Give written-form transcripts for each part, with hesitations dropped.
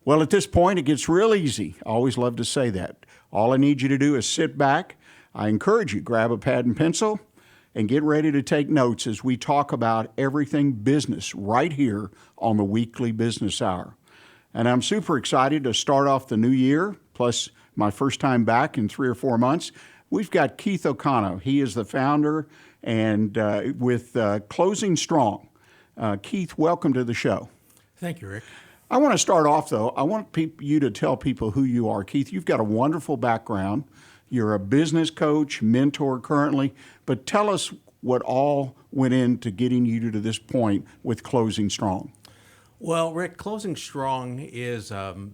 Well, at this point, it gets real easy. I always love to say that. All I need you to do is sit back. I encourage you, grab a pad and pencil and get ready to take notes as we talk about everything business right here on the Weekly Business Hour. And I'm super excited to start off the new year, plus my first time back in 3 or 4 months. We've got Keith Okano. He is the founder and with Closing Strong. Keith, welcome to the show. Thank you, Rick. I want to start off, though. I want you to tell people who you are. Keith, you've got a wonderful background. You're a business coach, mentor currently, but tell us what all went into getting you to this point with Closing Strong. Well, Rick, Closing Strong is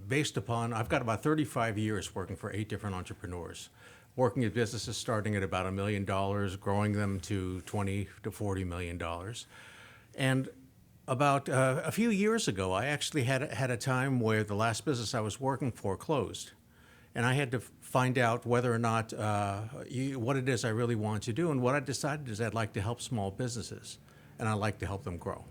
based upon, I've got about 35 years working for 8 different entrepreneurs, working at businesses starting at about $1 million, growing them to $20 to $40 million. And about a few years ago, I actually had a time where the last business I was working for closed. And I had to find out whether or not what it is I really want to do. And what I decided is I'd like to help small businesses, and I'd like to help them grow.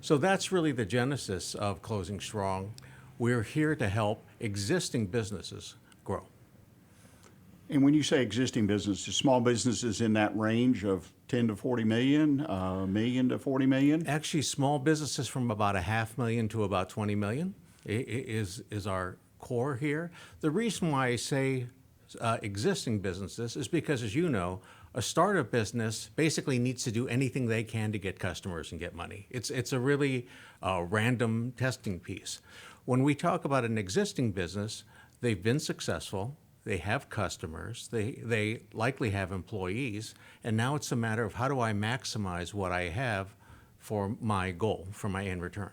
So that's really the genesis of Closing Strong. We're here to help existing businesses grow. And when you say existing businesses, small businesses in that range of 10 to 40 million, million to 40 million? Actually, small businesses from about $500,000 to about 20 million is our core here. The reason why I say existing businesses is because, as you know, a startup business basically needs to do anything they can to get customers and get money. It's a really random testing piece. When we talk about an existing business, they've been successful. They have customers, they likely have employees, and now it's a matter of how do I maximize what I have for my goal, for my end return.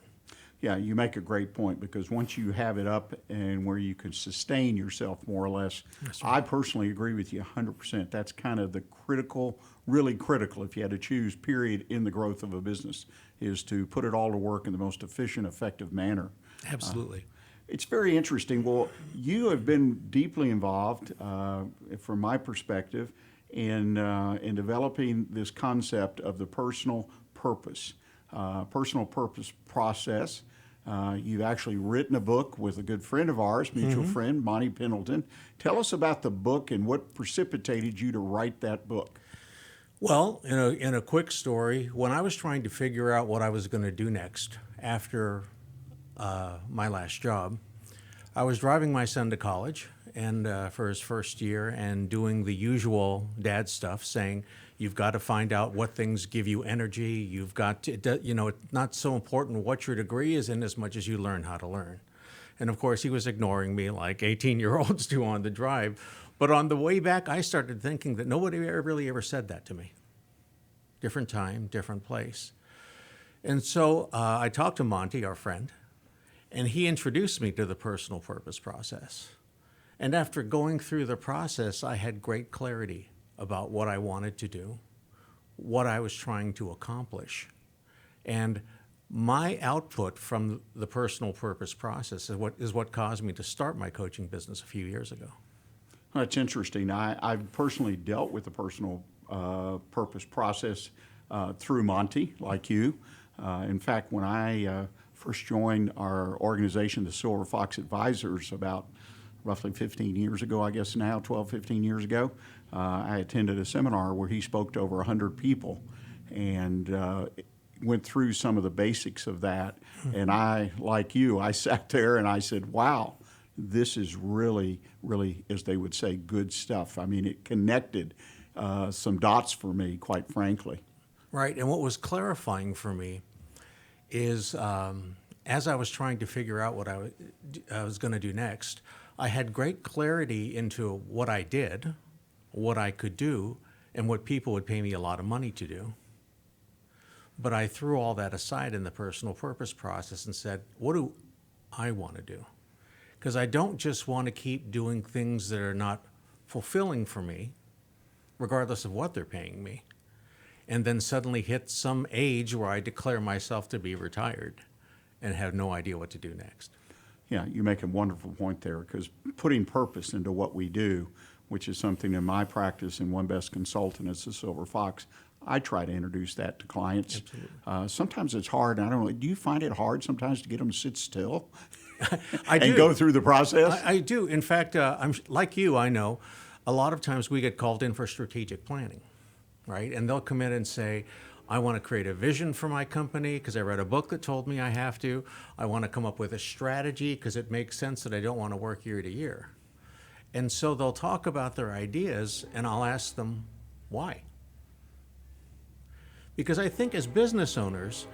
Yeah, you make a great point, because once you have it up and where you can sustain yourself more or less, I personally agree with you 100%. That's kind of the critical, really critical, if you had to choose, period, in the growth of a business, is to put it all to work in the most efficient, effective manner. Absolutely. It's very interesting. Well, you have been deeply involved, from my perspective, in developing this concept of the personal purpose process. You've actually written a book with a good friend of ours, mutual friend, Monty Pendleton. Tell us about the book and what precipitated you to write that book. Well, in a quick story, when I was trying to figure out what I was going to do next after my last job, I was driving my son to college and for his first year and doing the usual dad stuff, saying, you've got to find out what things give you energy. You've got to, it's not so important what your degree is in as much as you learn how to learn. And of course, he was ignoring me like 18-year-olds do on the drive. But on the way back, I started thinking that nobody really ever said that to me. Different time, different place. And so I talked to Monty, our friend, and he introduced me to the personal purpose process. And after going through the process, I had great clarity about what I wanted to do, what I was trying to accomplish. And my output from the personal purpose process is what caused me to start my coaching business a few years ago. That's interesting. I've personally dealt with the personal purpose process through Monty, like you. In fact, when I first joined our organization, the Silver Fox Advisors, about roughly 15 years ago, I guess now, 12, 15 years ago, I attended a seminar where he spoke to over 100 people and went through some of the basics of that. And I, like you, I sat there and I said, wow, this is really, really, as they would say, good stuff. I mean, it connected some dots for me, quite frankly. Right, and what was clarifying for me is as I was trying to figure out what I was going to do next, I had great clarity into what I did, what I could do, and what people would pay me a lot of money to do. But I threw all that aside in the personal purpose process and said, what do I want to do? Because I don't just want to keep doing things that are not fulfilling for me, regardless of what they're paying me, and then suddenly hit some age where I declare myself to be retired and have no idea what to do next. Yeah, you make a wonderful point there, because putting purpose into what we do, which is something in my practice in One Best Consultant as the Silver Fox, I try to introduce that to clients. Sometimes it's hard. I don't know, do you find it hard sometimes to get them to sit still? I do. and go through the process? I do. In fact, I'm like you. I know a lot of times we get called in for strategic planning, right? And they'll come in and say, I want to create a vision for my company because I read a book that told me I have to. I want to come up with a strategy because it makes sense that I don't want to work year to year. And so they'll talk about their ideas, and I'll ask them, why? Because I think as business owners,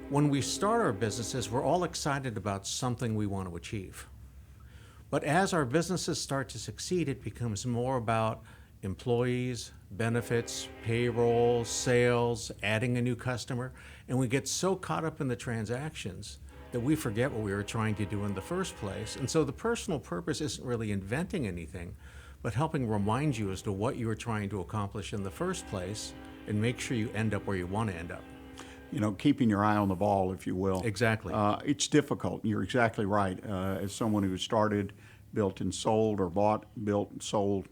when we start our businesses, we're all excited about something we want to achieve. But as our businesses start to succeed, it becomes more about employees, benefits, payroll, sales, adding a new customer, and we get so caught up in the transactions that we forget what we were trying to do in the first place. And so the personal purpose isn't really inventing anything, but helping remind you as to what you were trying to accomplish in the first place and make sure you end up where you want to end up. You know, keeping your eye on the ball, if you will. Exactly. It's difficult. You're exactly right. As someone who started, built and sold, or bought, built and sold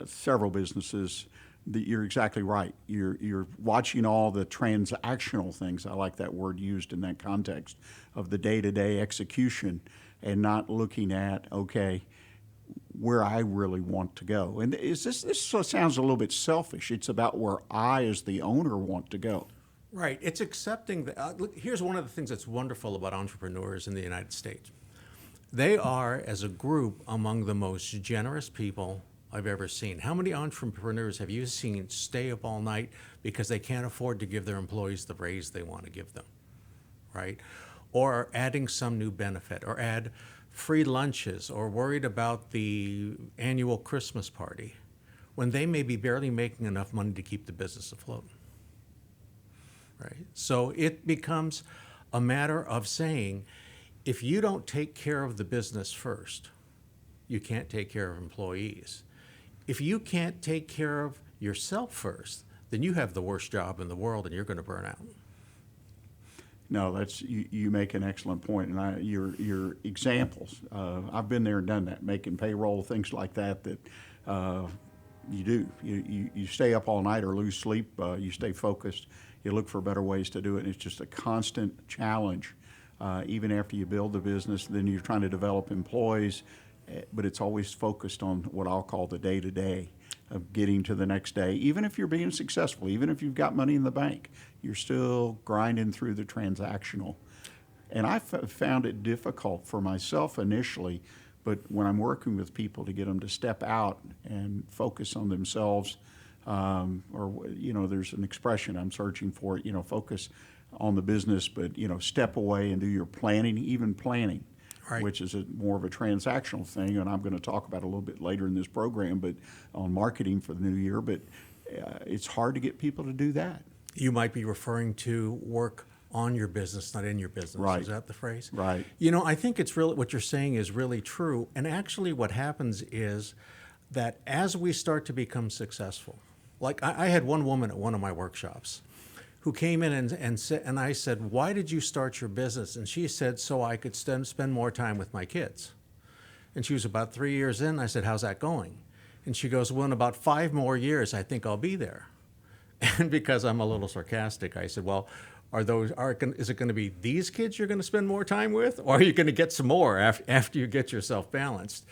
several businesses, you're exactly right. You're watching all the transactional things. I like that word used in that context of the day-to-day execution, and not looking at, okay, where I really want to go. And this sounds a little bit selfish. It's about where I, as the owner, want to go. Right. It's accepting that. Look, here's one of the things that's wonderful about entrepreneurs in the United States. They are, as a group, among the most generous people I've ever seen. How many entrepreneurs have you seen stay up all night because they can't afford to give their employees the raise they want to give them, right? Or adding some new benefit, or add free lunches, or worried about the annual Christmas party, when they may be barely making enough money to keep the business afloat, right? So it becomes a matter of saying, if you don't take care of the business first, you can't take care of employees. If you can't take care of yourself first, then you have the worst job in the world and you're going to burn out. No, that's you make an excellent point, and your examples. I've been there and done that, making payroll, things like that. You do. You stay up all night or lose sleep. You stay focused. You look for better ways to do it. And it's just a constant challenge. Even after you build the business, then you're trying to develop employees, but it's always focused on what I'll call the day-to-day of getting to the next day. Even if you're being successful, even if you've got money in the bank, you're still grinding through the transactional. And I found it difficult for myself initially, but when I'm working with people to get them to step out and focus on themselves, or, there's an expression I'm searching for, focus on the business, but, step away and do your planning, even planning. Right. Which is more of a transactional thing, and I'm going to talk about a little bit later in this program, but on marketing for the new year. But it's hard to get people to do that. You might be referring to work on your business, not in your business. Right. Is that the phrase? Right. I think it's really what you're saying is really true. And actually, what happens is that as we start to become successful, like I had one woman at one of my workshops who came in and I said, why did you start your business? And she said, so I could spend more time with my kids. And she was about 3 years in. I said, how's that going? And she goes, well, in about 5 more years, I think I'll be there. And because I'm a little sarcastic, I said, well, is it going to be these kids you're going to spend more time with? Or are you going to get some more after you get yourself balanced?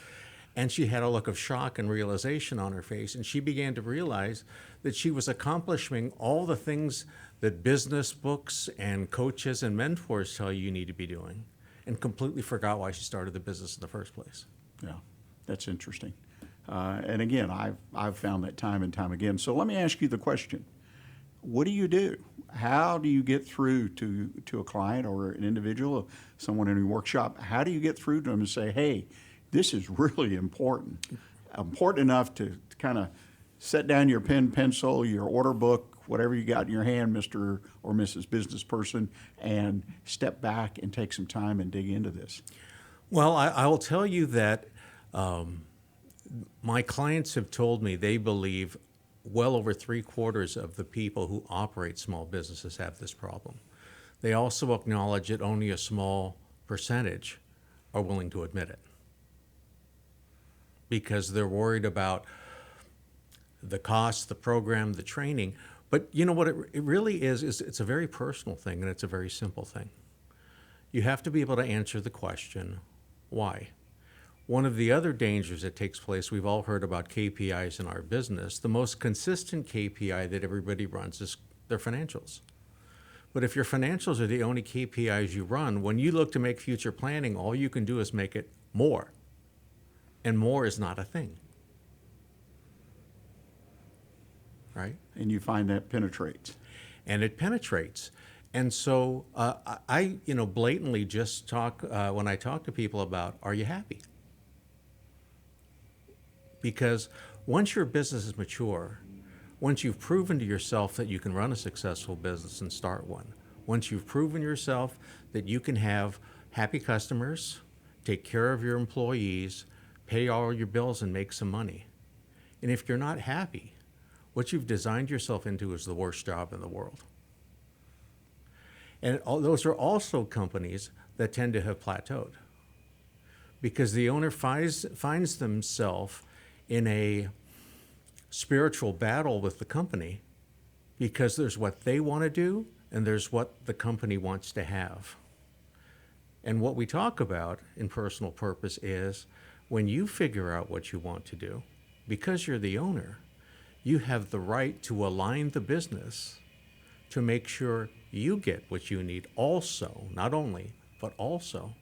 And she had a look of shock and realization on her face. And she began to realize that she was accomplishing all the things that business books and coaches and mentors tell you need to be doing, and completely forgot why she started the business in the first place. Yeah, that's interesting. And again, I've found that time and time again. So let me ask you the question. What do you do? How do you get through to a client or an individual, someone in your workshop? How do you get through to them and say, hey, this is really important enough to kind of set down your pen, pencil, your order book, whatever you got in your hand, Mr. or Mrs. Business Person, and step back and take some time and dig into this? Well, I will tell you that my clients have told me they believe well over 3/4 of the people who operate small businesses have this problem. They also acknowledge that only a small percentage are willing to admit it, because they're worried about the cost, the program, the training. But you know what it really is it's a very personal thing, and it's a very simple thing. you have to be able to answer the question, why? One of the other dangers that takes place, we've all heard about KPIs in our business. The most consistent KPI that everybody runs is their financials. But if your financials are the only KPIs you run, when you look to make future planning, all you can do is make it more. And more is not a thing. Right? And you find that penetrates. And it penetrates. And so I blatantly just talk, when I talk to people about, are you happy? Because once your business is mature, once you've proven to yourself that you can run a successful business and start one, once you've proven yourself that you can have happy customers, take care of your employees, pay all your bills and make some money. And if you're not happy, what you've designed yourself into is the worst job in the world. And those are also companies that tend to have plateaued because the owner finds themselves in a spiritual battle with the company because there's what they want to do and there's what the company wants to have. And what we talk about in personal purpose is when you figure out what you want to do, because you're the owner, you have the right to align the business to make sure you get what you need also, not only, but also.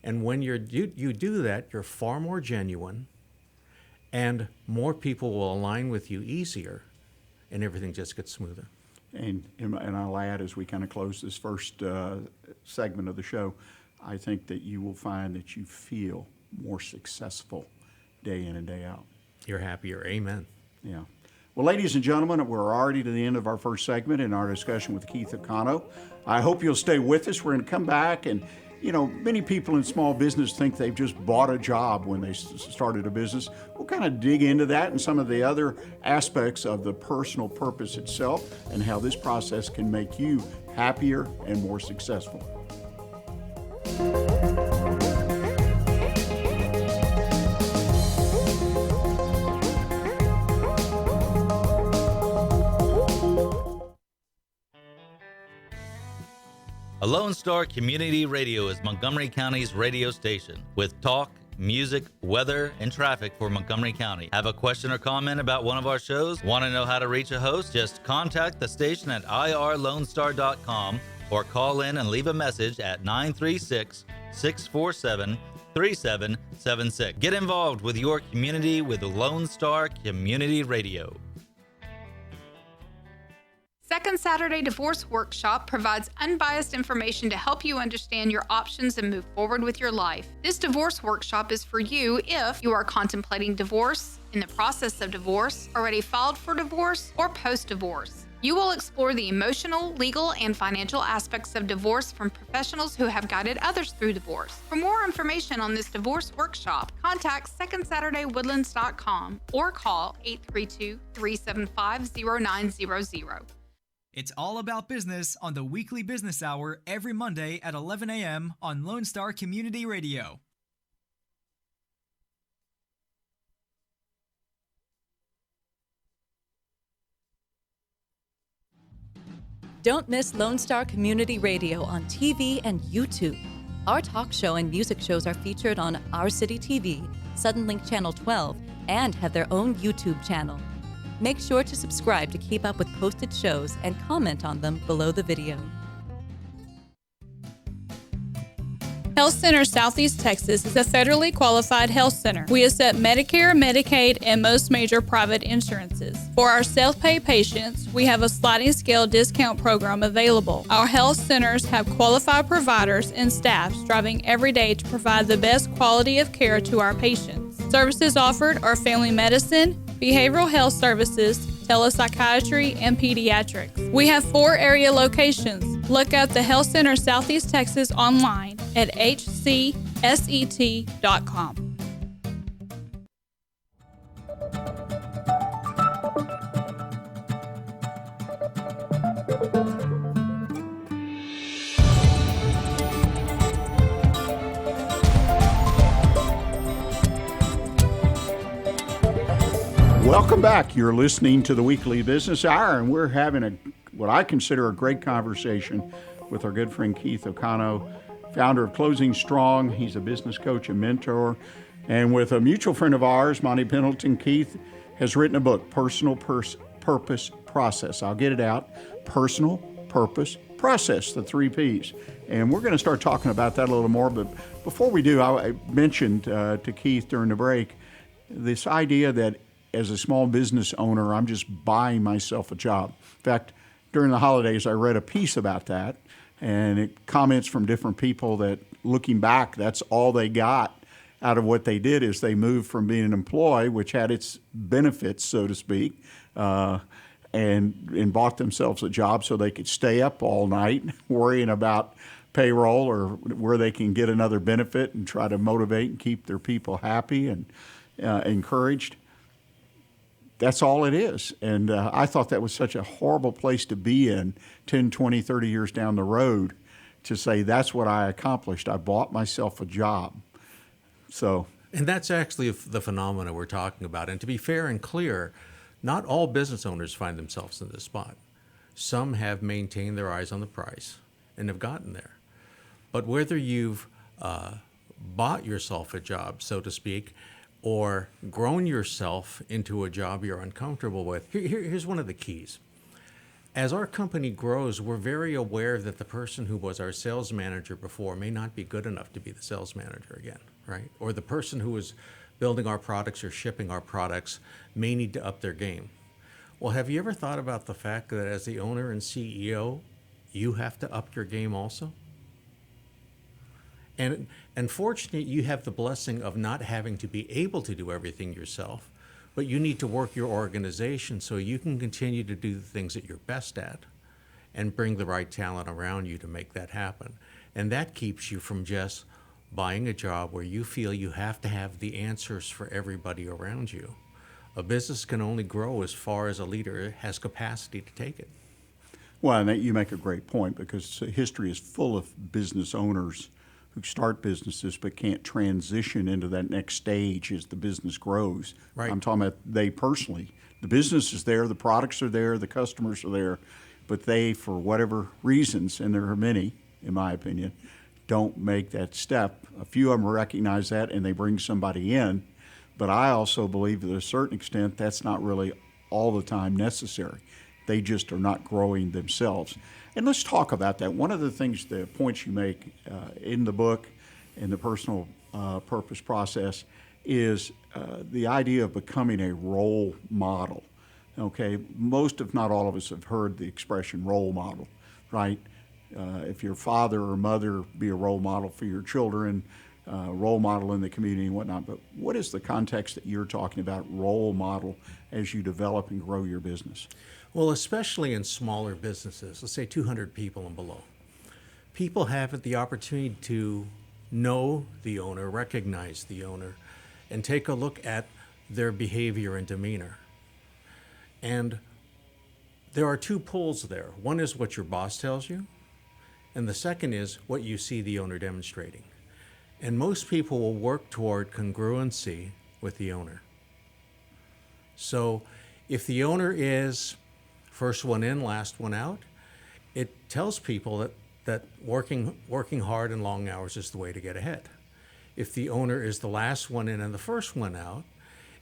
And when you do that, you're far more genuine and more people will align with you easier and everything just gets smoother. And I'll add, as we kind of close this first segment of the show, I think that you will find that you feel more successful day in and day out. You're happier. Amen. Yeah. Well, ladies and gentlemen, we're already to the end of our first segment in our discussion with Keith Okano. I hope you'll stay with us. We're going to come back and, many people in small business think they've just bought a job when they started a business. We'll kind of dig into that and some of the other aspects of the personal purpose itself and how this process can make you happier and more successful. Lone Star Community Radio is Montgomery County's radio station with talk, music, weather, and traffic for Montgomery County. Have a question or comment about one of our shows? Want to know how to reach a host? Just contact the station at irlonestar.com or call in and leave a message at 936-647-3776. Get involved with your community with Lone Star Community Radio. Second Saturday Divorce Workshop provides unbiased information to help you understand your options and move forward with your life. This divorce workshop is for you if you are contemplating divorce, in the process of divorce, already filed for divorce, or post-divorce. You will explore the emotional, legal, and financial aspects of divorce from professionals who have guided others through divorce. For more information on this divorce workshop, contact SecondSaturdayWoodlands.com or call 832-375-0900. It's all about business on the weekly business hour every Monday at 11 a.m. on Lone Star Community Radio. Don't miss Lone Star Community Radio on TV and YouTube. Our talk show and music shows are featured on Our City TV, Suddenlink Channel 12, and have their own YouTube channel. Make sure to subscribe to keep up with posted shows and comment on them below the video. Health Center Southeast Texas is a federally qualified health center. We accept Medicare, Medicaid, and most major private insurances. For our self-pay patients, we have a sliding scale discount program available. Our health centers have qualified providers and staff striving every day to provide the best quality of care to our patients. Services offered are family medicine, behavioral health services, telepsychiatry, and pediatrics. We have 4 area locations. Look up the Health Center Southeast Texas online at hcset.com. Welcome back. You're listening to the Weekly Business Hour, and we're having what I consider a great conversation with our good friend Keith Okano, founder of Closing Strong. He's a business coach and mentor. And with a mutual friend of ours, Monty Pendleton, Keith has written a book, Personal Purpose Process. I'll get it out. Personal Purpose Process, the 3 Ps. And we're going to start talking about that a little more. But before we do, I mentioned to Keith during the break this idea that as a small business owner, I'm just buying myself a job. In fact, during the holidays, I read a piece about that, and it comments from different people that looking back, that's all they got out of what they did is they moved from being an employee, which had its benefits, so to speak, and bought themselves a job so they could stay up all night worrying about payroll or where they can get another benefit and try to motivate and keep their people happy and encouraged. That's all it is. And I thought that was such a horrible place to be in 10, 20, 30 years down the road to say that's what I accomplished. I bought myself a job. So, And that's actually the phenomena we're talking about. And to be fair and clear, not all business owners find themselves in this spot. Some have maintained their eyes on the prize and have gotten there. But whether you've bought yourself a job, so to speak, or grown yourself into a job you're uncomfortable with, here's one of the keys. As our company grows, we're very aware that the person who was our sales manager before may not be good enough to be the sales manager again, right? Or the person who was building our products or shipping our products may need to up their game. Well, have you ever thought about the fact that as the owner and CEO, you have to up your game also? And unfortunately, you have the blessing of not having to be able to do everything yourself, but you need to work your organization so you can continue to do the things that you're best at and bring the right talent around you to make that happen. And that keeps you from just buying a job where you feel you have to have the answers for everybody around you. A business can only grow as far as a leader has capacity to take it. well, and you make a great point because history is full of business owners who start businesses but can't transition into that next stage as the business grows. Right. I'm talking about they personally. The business is there, the products are there, the customers are there, but they, for whatever reasons, and there are many, in my opinion, don't make that step. A few of them recognize that and they bring somebody in, but I also believe that to a certain extent that's not really all the time necessary. They just are not growing themselves. And let's talk about that. One of the things, the points you make in the book, in the personal purpose process, is the idea of becoming a role model. Okay, most, if not all of us, have heard the expression role model, right? If your father or mother, be a role model for your children, role model in the community and whatnot. But what is the context that you're talking about, role model, as you develop and grow your business? Well, especially in smaller businesses, let's say 200 people and below, people have the opportunity to know the owner, recognize the owner, and take a look at their behavior and demeanor. And there are two poles there. One is what your boss tells you, and the second is what you see the owner demonstrating. And most people will work toward congruency with the owner. So if the owner is first one in, last one out, it tells people that working hard and long hours is the way to get ahead. If the owner is the last one in and the first one out,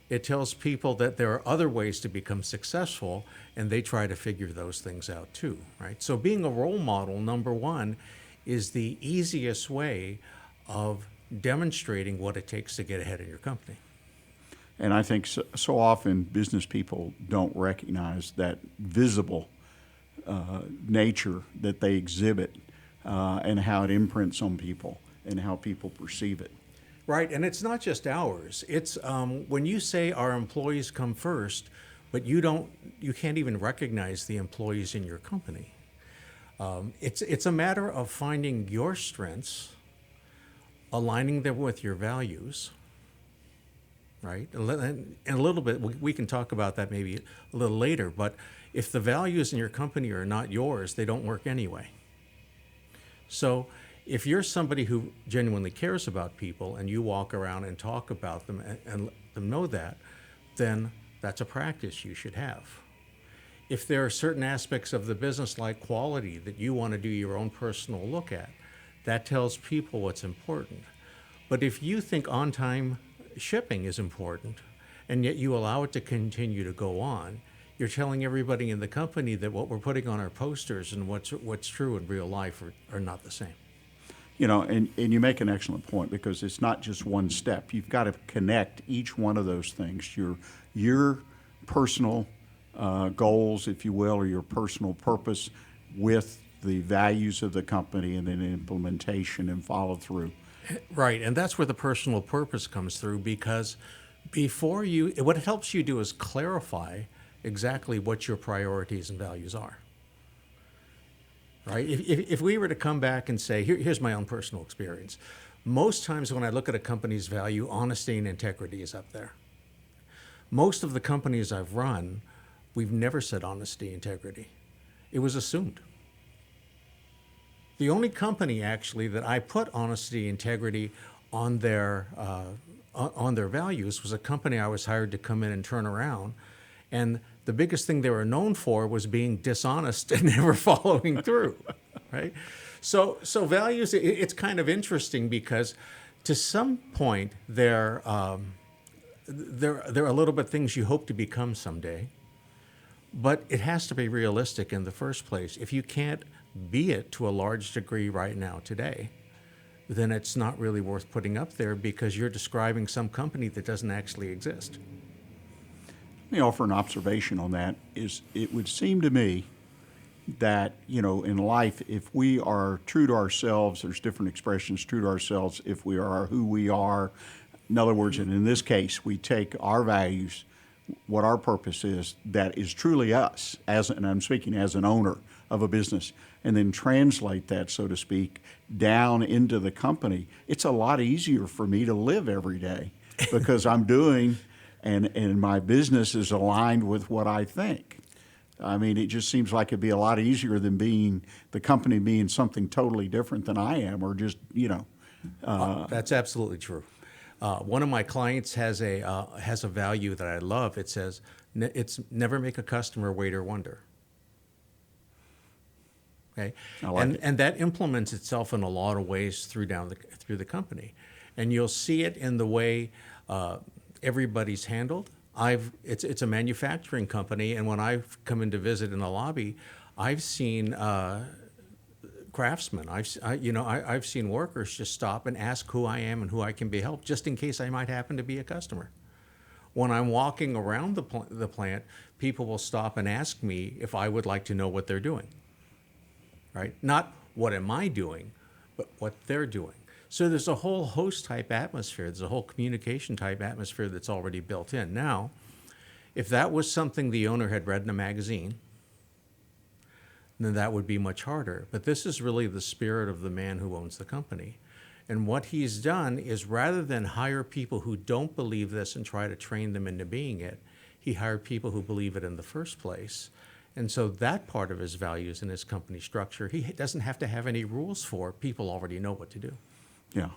it tells people that there are other ways to become successful, and they try to figure those things out too, right? So being a role model, number one, is the easiest way of demonstrating what it takes to get ahead in your company. And I think so often business people don't recognize that visible nature that they exhibit and how it imprints on people and how people perceive it. Right, and it's not just ours. It's when you say our employees come first, but you can't even recognize the employees in your company. It's a matter of finding your strengths, aligning them with your values, right? And a little bit, we can talk about that maybe a little later, but if the values in your company are not yours, they don't work anyway. So if you're somebody who genuinely cares about people and you walk around and talk about them and let them know that, then that's a practice you should have. If there are certain aspects of the business like quality that you want to do your own personal look at, That tells people what's important. But if you think on-time shipping is important, and yet you allow it to continue to go on, you're telling everybody in the company that what we're putting on our posters and what's true in real life are not the same. You know, and you make an excellent point, because it's not just one step. You've got to connect each one of those things, your personal goals, if you will, or your personal purpose, with the values of the company, and then implementation and follow through. Right, and that's where the personal purpose comes through, because what it helps you do is clarify exactly what your priorities and values are. Right? If we were to come back and say, here's my own personal experience. Most times when I look at a company's value, honesty and integrity is up there. Most of the companies I've run, we've never said honesty, integrity. It was assumed. The only company actually that I put honesty, integrity on their values was a company I was hired to come in and turn around. And the biggest thing they were known for was being dishonest and never following through, right? So values, it's kind of interesting, because to some point they're a little bit things you hope to become someday, but it has to be realistic in the first place. If you can't be it to a large degree right now today, then it's not really worth putting up there, because you're describing some company that doesn't actually exist. Let me offer an observation on that. It would seem to me that, you know, in life, if we are true to ourselves, there's different expressions, true to ourselves, if we are who we are. In other words, and in this case, we take our values, what our purpose is, that is truly us, and I'm speaking as an owner of a business, and then translate that, so to speak, down into the company. It's a lot easier for me to live every day, because I'm doing, and my business is aligned with what I think. I mean, it just seems like it'd be a lot easier than the company being something totally different than I am, or just, you know. That's absolutely true. One of my clients has a value that I love. It says, it's never make a customer wait or wonder. Okay, I like it. And that implements itself in a lot of ways through the company, and you'll see it in the way everybody's handled. It's a manufacturing company, and when I've come in to visit in the lobby, I've seen craftsmen. I've seen workers just stop and ask who I am and who I can be helped, just in case I might happen to be a customer. When I'm walking around the plant, people will stop and ask me if I would like to know what they're doing. Right? Not what am I doing, but what they're doing. So there's a whole host type atmosphere. There's a whole communication type atmosphere that's already built in. Now, if that was something the owner had read in a magazine, then that would be much harder. But this is really the spirit of the man who owns the company. And what he's done is, rather than hire people who don't believe this and try to train them into being it, he hired people who believe it in the first place. And so that part of his values in his company structure, he doesn't have to have any rules for. People already know what to do. Yeah.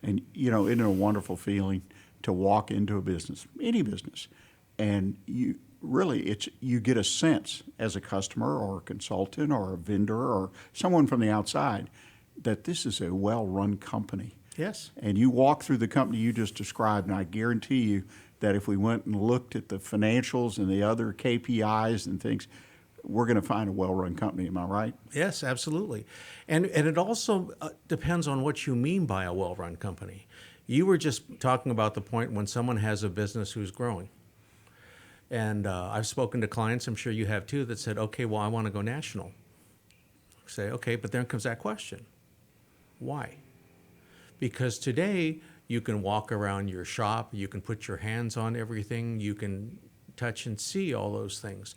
And, you know, isn't it a wonderful feeling to walk into a business, any business, and you get a sense as a customer or a consultant or a vendor or someone from the outside that this is a well-run company. Yes. And you walk through the company you just described, and I guarantee you that if we went and looked at the financials and the other KPIs and things, we're going to find a well-run company. Am I right? Yes, absolutely. And it also depends on what you mean by a well-run company. You were just talking about the point when someone has a business who's growing. And I've spoken to clients, I'm sure you have too, that said, okay, well, I want to go national. Say, okay, but then comes that question. Why? Because today you can walk around your shop, you can put your hands on everything, you can touch and see all those things.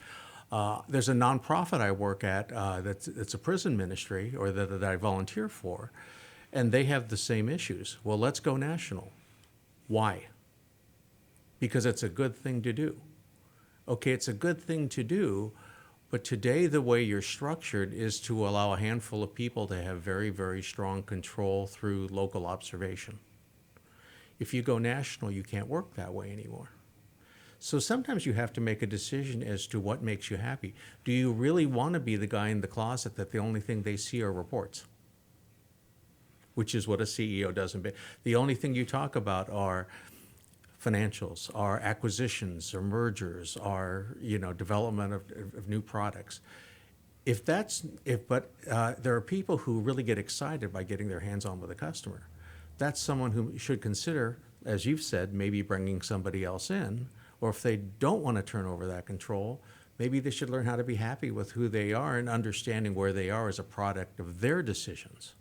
There's a nonprofit I work at that's a prison ministry, or that I volunteer for, and they have the same issues. Well, let's go national. Why? Because it's a good thing to do. Okay, it's a good thing to do, but today the way you're structured is to allow a handful of people to have very, very strong control through local observation. If you go national, you can't work that way anymore. So sometimes you have to make a decision as to what makes you happy. Do you really want to be the guy in the closet that the only thing they see are reports? which is what a CEO does. The only thing you talk about are financials, are acquisitions, or mergers, are development of new products. But there are people who really get excited by getting their hands on with a customer. That's someone who should consider, as you've said, maybe bringing somebody else in, or if they don't want to turn over that control, maybe they should learn how to be happy with who they are and understanding where they are as a product of their decisions.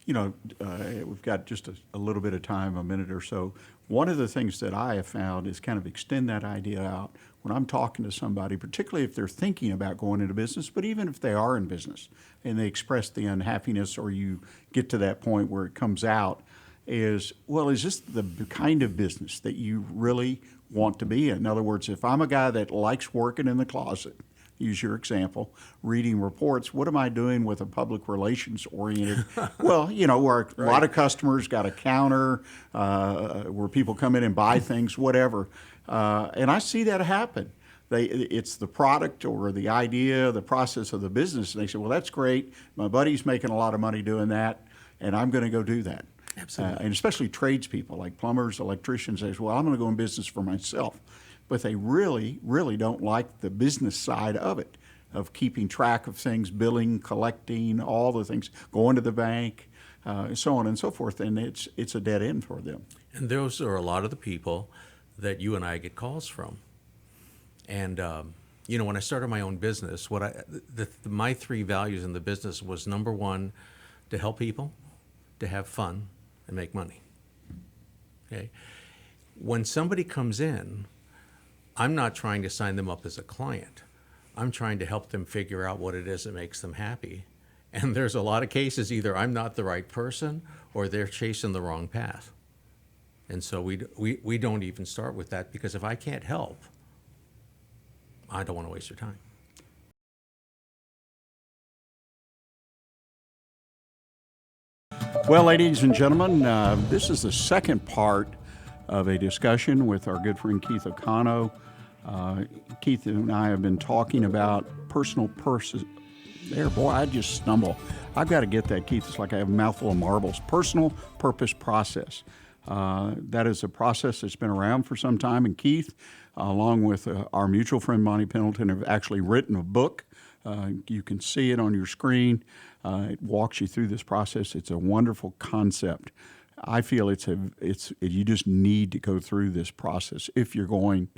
We've got just a little bit of time, a minute or so. One of the things that I have found is kind of extend that idea out when I'm talking to somebody, particularly if they're thinking about going into business, but even if they are in business and they express the unhappiness, or you get to that point where it comes out, is this the kind of business that you really want to be in? In other words, if I'm a guy that likes working in the closet, use your example, reading reports, what am I doing with a public relations oriented? Where a lot of customers got a counter, where people come in and buy things, whatever. And I see that happen. It's the product or the idea, the process of the business. And they say, well, that's great. My buddy's making a lot of money doing that, and I'm going to go do that. Absolutely. And especially tradespeople like plumbers, electricians, they say, well, I'm going to go in business for myself. But they really, really don't like the business side of it, of keeping track of things, billing, collecting, all the things, going to the bank, so on and so forth. And it's a dead end for them. And those are a lot of the people that you and I get calls from. And when I started my own business, my three values in the business was, number one, to help people, to have fun, and make money. Okay? When somebody comes in, I'm not trying to sign them up as a client. I'm trying to help them figure out what it is that makes them happy. And there's a lot of cases, either I'm not the right person or they're chasing the wrong path. And so we don't even start with that, because if I can't help, I don't want to waste your time. Well, ladies and gentlemen, this is the second part of a discussion with our good friend Keith Okano. Keith and I have been talking about personal purpose. There, boy, I just stumble. I've got to get that, Keith. It's like I have a mouthful of marbles. Personal purpose process. That is a process that's been around for some time. And Keith, along with our mutual friend Monty Pendleton, have actually written a book. You can see it on your screen. It walks you through this process. It's a wonderful concept. I feel you just need to go through this process if you're going,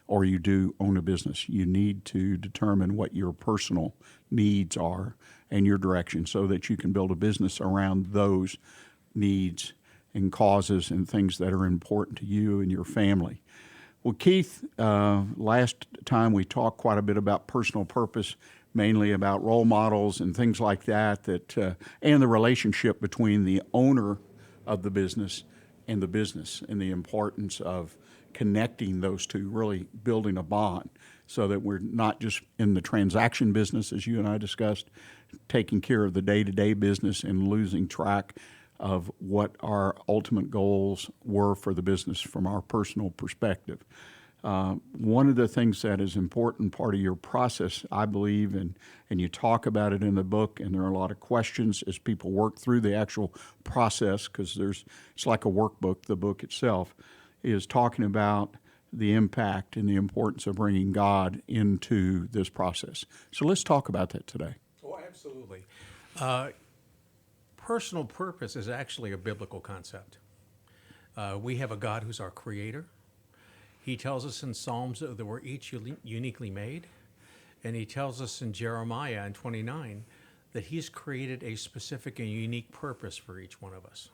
or you do own a business. You need to determine what your personal needs are and your direction, so that you can build a business around those needs and causes and things that are important to you and your family. Well, Keith, last time we talked quite a bit about personal purpose, mainly about role models and things like that, and the relationship between the owner of the business and the importance of connecting those two, really building a bond, so that we're not just in the transaction business, as you and I discussed, taking care of the day-to-day business and losing track of what our ultimate goals were for the business from our personal perspective. One of the things that is important part of your process, I believe, and you talk about it in the book, and there are a lot of questions as people work through the actual process, because it's like a workbook, the book itself, is talking about the impact and the importance of bringing God into this process. So let's talk about that today. Oh, absolutely. Personal purpose is actually a biblical concept. We have a God who's our creator. He tells us in Psalms that we're each uniquely made. And he tells us in Jeremiah in 29 that he's created a specific and unique purpose for each one of us.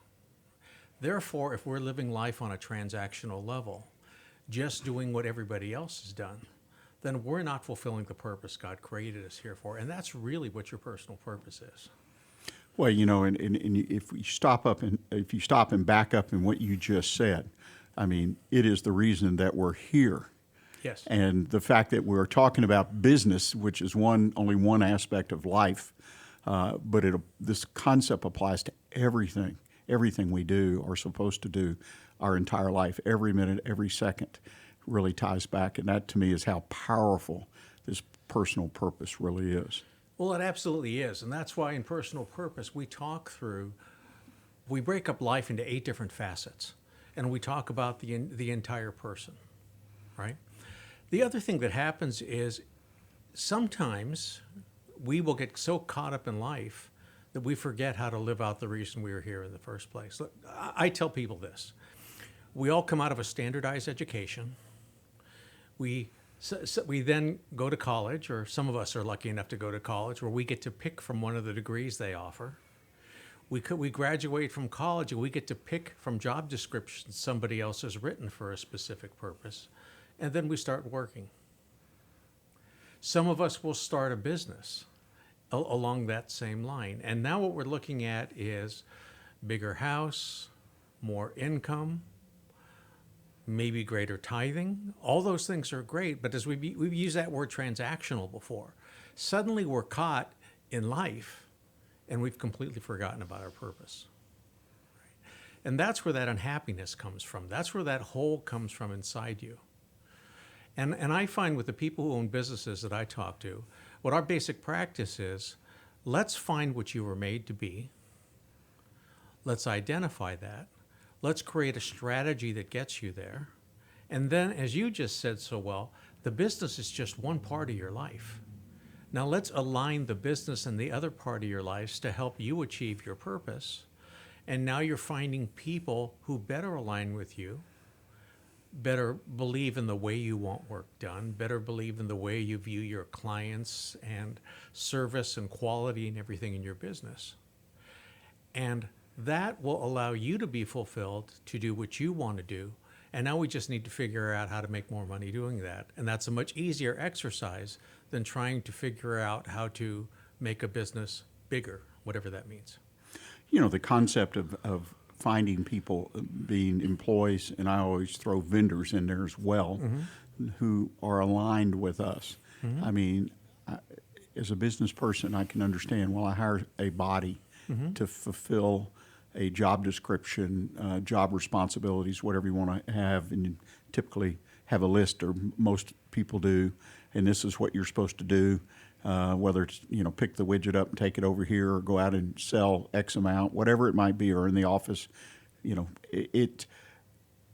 Therefore, if we're living life on a transactional level, just doing what everybody else has done, then we're not fulfilling the purpose God created us here for. And that's really what your personal purpose is. Well, and if you stop and back up in what you just said, I mean, it is the reason that we're here. Yes. And the fact that we're talking about business, which is only one aspect of life, but this concept applies to everything we do or supposed to do our entire life, every minute, every second, really ties back. And that, to me, is how powerful this personal purpose really is. Well, it absolutely is. And that's why in personal purpose, we talk through we break up life into 8 different facets, and we talk about the entire person, right? The other thing that happens is sometimes we will get so caught up in life that we forget how to live out the reason we were here in the first place. Look, I tell people this. We all come out of a standardized education. We then go to college, or some of us are lucky enough to go to college, where we get to pick from one of the degrees they offer. We graduate from college and we get to pick from job descriptions somebody else has written for a specific purpose, and then we start working. Some of us will start a business along that same line. And now what we're looking at is bigger house, more income, maybe greater tithing. All those things are great, but as we've used that word transactional before, suddenly we're caught in life and we've completely forgotten about our purpose. And that's where that unhappiness comes from. That's where that hole comes from inside you. And I find with the people who own businesses that I talk to, what our basic practice is, let's find what you were made to be. Let's identify that. Let's create a strategy that gets you there. And then, as you just said so well, the business is just one part of your life. Now let's align the business and the other part of your lives to help you achieve your purpose. And now you're finding people who better align with you, better believe in the way you want work done, better believe in the way you view your clients and service and quality and everything in your business. And that will allow you to be fulfilled to do what you want to do. And now we just need to figure out how to make more money doing that. And that's a much easier exercise than trying to figure out how to make a business bigger, whatever that means. You know, the concept of finding people being employees, and I always throw vendors in there as well, who are aligned with us. I mean, as a business person, I can understand, well, I hire a body to fulfill a job description, job responsibilities, whatever you want to have, and you typically have a list, or most people do, and this is what you're supposed to do. Whether it's, pick the widget up and take it over here, or go out and sell X amount, whatever it might be, or in the office, and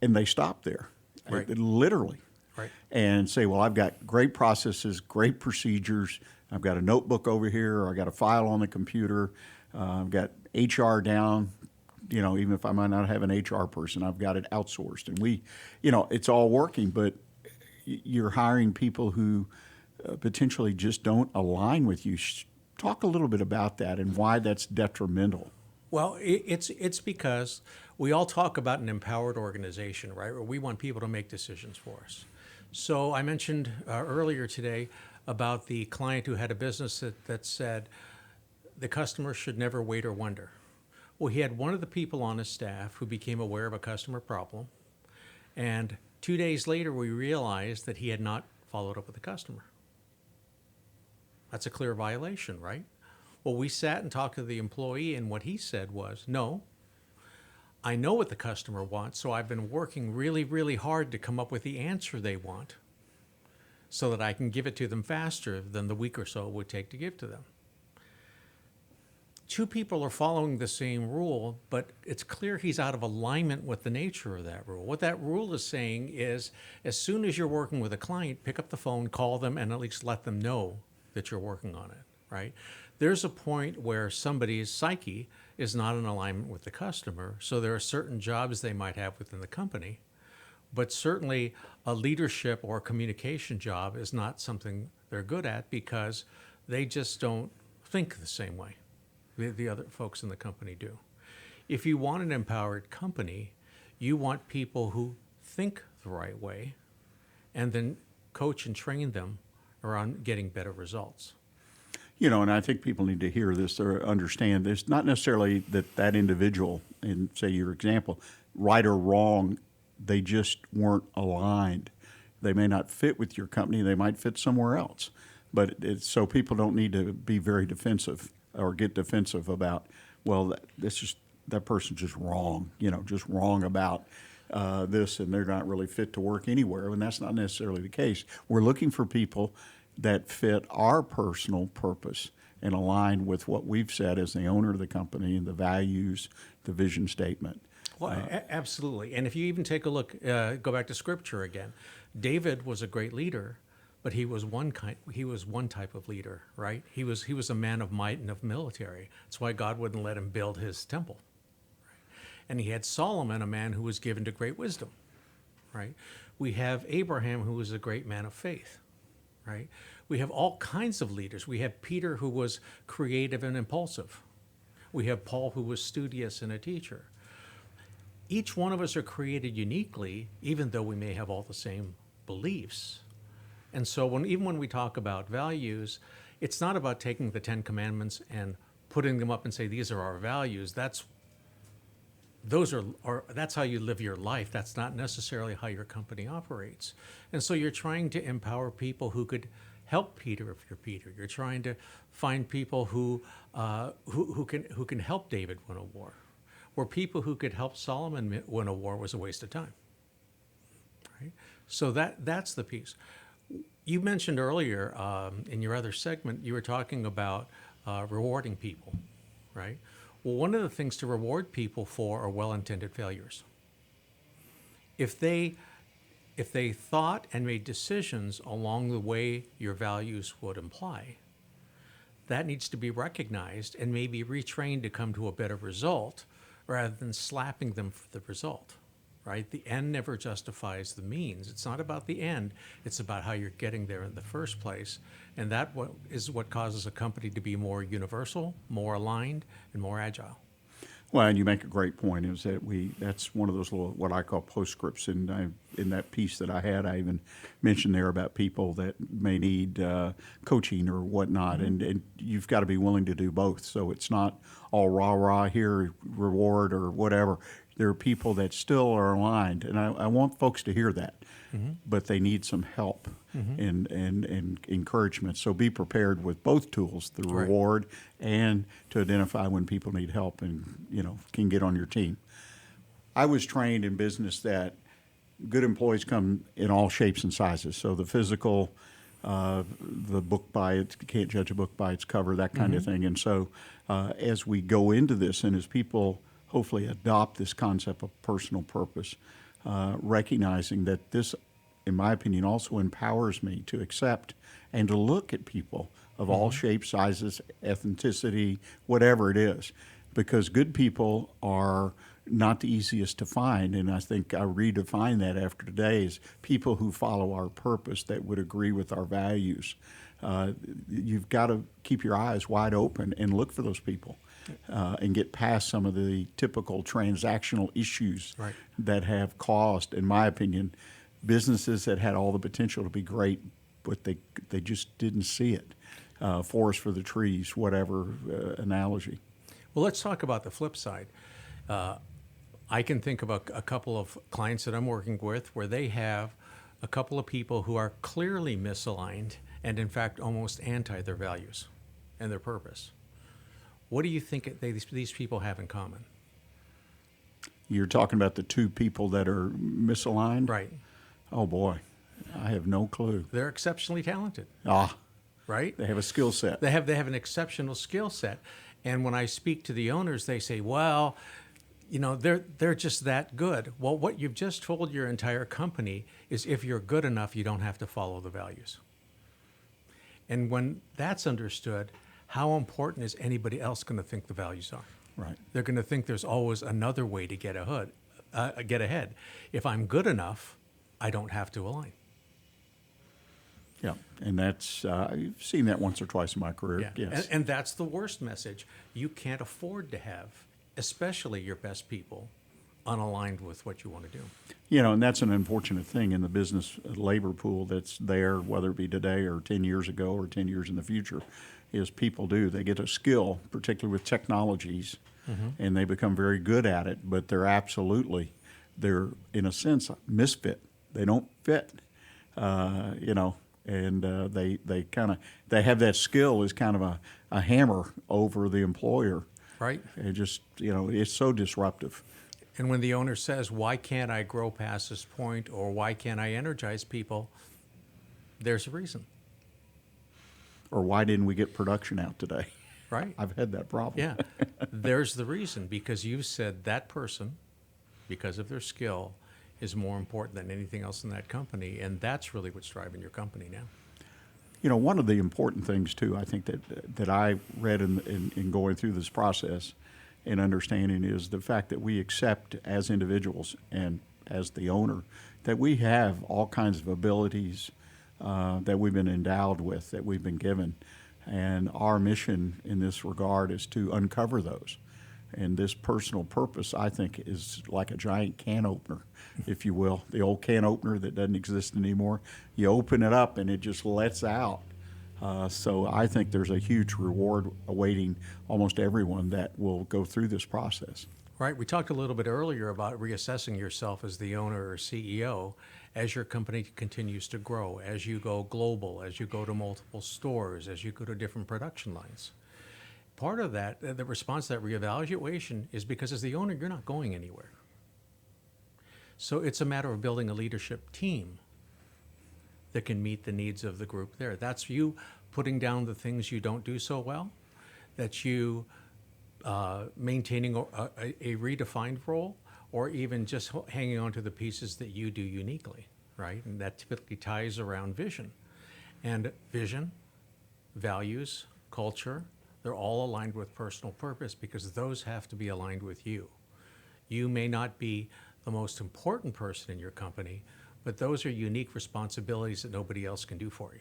they stop there, Right. Literally, Right. and say, well, I've got great processes, great procedures. I've got a notebook over here, or I got a file on the computer. I've got HR down. Even if I might not have an HR person, I've got it outsourced, and it's all working. But you're hiring people who potentially just don't align with you. Talk a little bit about that and why that's detrimental. Well, it's because we all talk about an empowered organization, right? Where we want people to make decisions for us. So I mentioned earlier today about the client who had a business that said the customer should never wait or wonder. Well, he had one of the people on his staff who became aware of a customer problem, and 2 days later we realized that he had not followed up with the customer. That's a clear violation, right? Well, we sat and talked to the employee, and what he said was, no, I know what the customer wants, so I've been working really, really hard to come up with the answer they want so that I can give it to them faster than the week or so it would take to give to them. 2 people are following the same rule, but it's clear he's out of alignment with the nature of that rule. What that rule is saying is, as soon as you're working with a client, pick up the phone, call them, and at least let them know that you're working on it, right? There's a point where somebody's psyche is not in alignment with the customer, so there are certain jobs they might have within the company, but certainly a leadership or communication job is not something they're good at because they just don't think the same way the other folks in the company do. If you want an empowered company, you want people who think the right way and then coach and train them around getting better results. And I think people need to hear this or understand this. Not necessarily that individual, in, say, your example, right or wrong, they just weren't aligned. They may not fit with your company. They might fit somewhere else. But so people don't need to be very defensive or get defensive about, well, that person's just wrong, just wrong about this, and they're not really fit to work anywhere. And that's not necessarily the case. We're looking for people that fit our personal purpose and align with what we've said as the owner of the company and the values, the vision statement. Well, absolutely. And if you even take a look, go back to Scripture again, David was a great leader, but he was one type of leader, right? He was a man of might and of military. That's why God wouldn't let him build his temple. Right? And he had Solomon, a man who was given to great wisdom, right? We have Abraham, who was a great man of faith, right? We have all kinds of leaders. We have Peter, who was creative and impulsive. We have Paul, who was studious and a teacher. Each one of us are created uniquely, even though we may have all the same beliefs. And so even when we talk about values, it's not about taking the 10 Commandments and putting them up and say, these are our values. That's how you live your life. That's not necessarily how your company operates. And so you're trying to empower people who could help Peter if you're Peter. You're trying to find people who can help David win a war. Where people who could help Solomon win a war was a waste of time. Right? So that's the piece. You mentioned earlier in your other segment, you were talking about rewarding people, right? Well, one of the things to reward people for are well-intended failures. If they thought and made decisions along the way your values would imply, that needs to be recognized and maybe retrained to come to a better result rather than slapping them for the result, right? The end never justifies the means. It's not about the end. It's about how you're getting there in the first place. And that is what causes a company to be more universal, more aligned, and more agile. Well, and you make a great point, is that that's one of those little, what I call postscripts. And in that piece that I had, I even mentioned there about people that may need coaching or whatnot. Mm-hmm. And you've got to be willing to do both. So it's not all rah-rah here, reward or whatever. There are people that still are aligned. And I want folks to hear that. Mm-hmm. But they need some help and encouragement. So be prepared with both tools, the reward and to identify when people need help and, can get on your team. I was trained in business that good employees come in all shapes and sizes. So the physical, the book by it, you can't judge a book by its cover, that kind of thing. And so as we go into this and as people hopefully adopt this concept of personal purpose, recognizing that this, in my opinion, also empowers me to accept and to look at people of all shapes, sizes, ethnicity, whatever it is, because good people are not the easiest to find. And I think I redefine that after today as people who follow our purpose that would agree with our values. You've got to keep your eyes wide open and look for those people. And get past some of the typical transactional issues that have caused, in my opinion, businesses that had all the potential to be great, but they just didn't see it. Forest for the trees, whatever analogy. Well, let's talk about the flip side. I can think of a couple of clients that I'm working with where they have a couple of people who are clearly misaligned and, in fact, almost anti their values and their purpose. What do you think these people have in common? You're talking about the two people that are misaligned? Right. Oh, boy. I have no clue. They're exceptionally talented. Right? They have a skill set. They have an exceptional skill set. And when I speak to the owners, they say, well, they're just that good. Well, what you've just told your entire company is if you're good enough, you don't have to follow the values. And when that's understood, how important is anybody else going to think the values are? Right. They're going to think there's always another way to get ahead. If I'm good enough, I don't have to align. Yeah, and that's I've seen that once or twice in my career. Yeah. Yes. And that's the worst message. You can't afford to have, especially your best people, unaligned with what you want to do. And that's an unfortunate thing in the business labor pool that's there, whether it be today or 10 years ago or 10 years in the future, is people they get a skill, particularly with technologies, and they become very good at it, but they're in a sense, misfit. They don't fit, and they have that skill as kind of a hammer over the employer. Right. It just, it's so disruptive. And when the owner says, why can't I grow past this point, or why can't I energize people, there's a reason. Or why didn't we get production out today? Right. I've had that problem. Yeah. There's the reason, because you said that person, because of their skill, is more important than anything else in that company, and that's really what's driving your company now. You know, one of the important things too, I think that I read in going through this process and understanding is the fact that we accept as individuals and as the owner that we have all kinds of abilities that we've been endowed with, that we've been given. And our mission in this regard is to uncover those. And this personal purpose, I think, is like a giant can opener, if you will. The old can opener that doesn't exist anymore. You open it up and it just lets out. So I think there's a huge reward awaiting almost everyone that will go through this process. Right. We talked a little bit earlier about reassessing yourself as the owner or CEO as your company continues to grow, as you go global, as you go to multiple stores, as you go to different production lines. Part of that, the response to that reevaluation is because as the owner, you're not going anywhere. So it's a matter of building a leadership team that can meet the needs of the group there. That's you putting down the things you don't do so well, that's you maintaining a redefined role, or even just hanging on to the pieces that you do uniquely, right? And that typically ties around vision. And vision, values, culture, they're all aligned with personal purpose because those have to be aligned with you. You may not be the most important person in your company, but those are unique responsibilities that nobody else can do for you.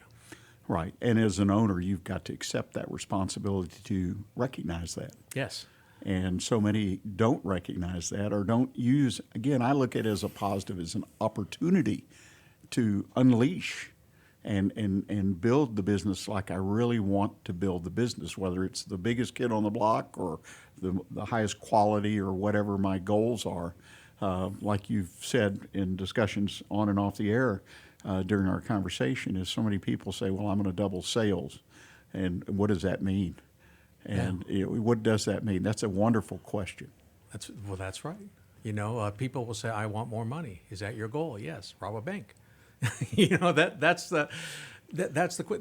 Right. And as an owner, you've got to accept that responsibility to recognize that. Yes. And so many don't recognize that or don't use, again, I look at it as a positive, as an opportunity to unleash and build the business like I really want to build the business, whether it's the biggest kid on the block or the highest quality or whatever my goals are. Like you've said in discussions on and off the air during our conversation, is so many people say, well, I'm going to double sales. And what does that mean? And what does that mean? That's a wonderful question. That's right. You know, people will say, I want more money. Is that your goal? Yes. Rob a bank. You know, that's the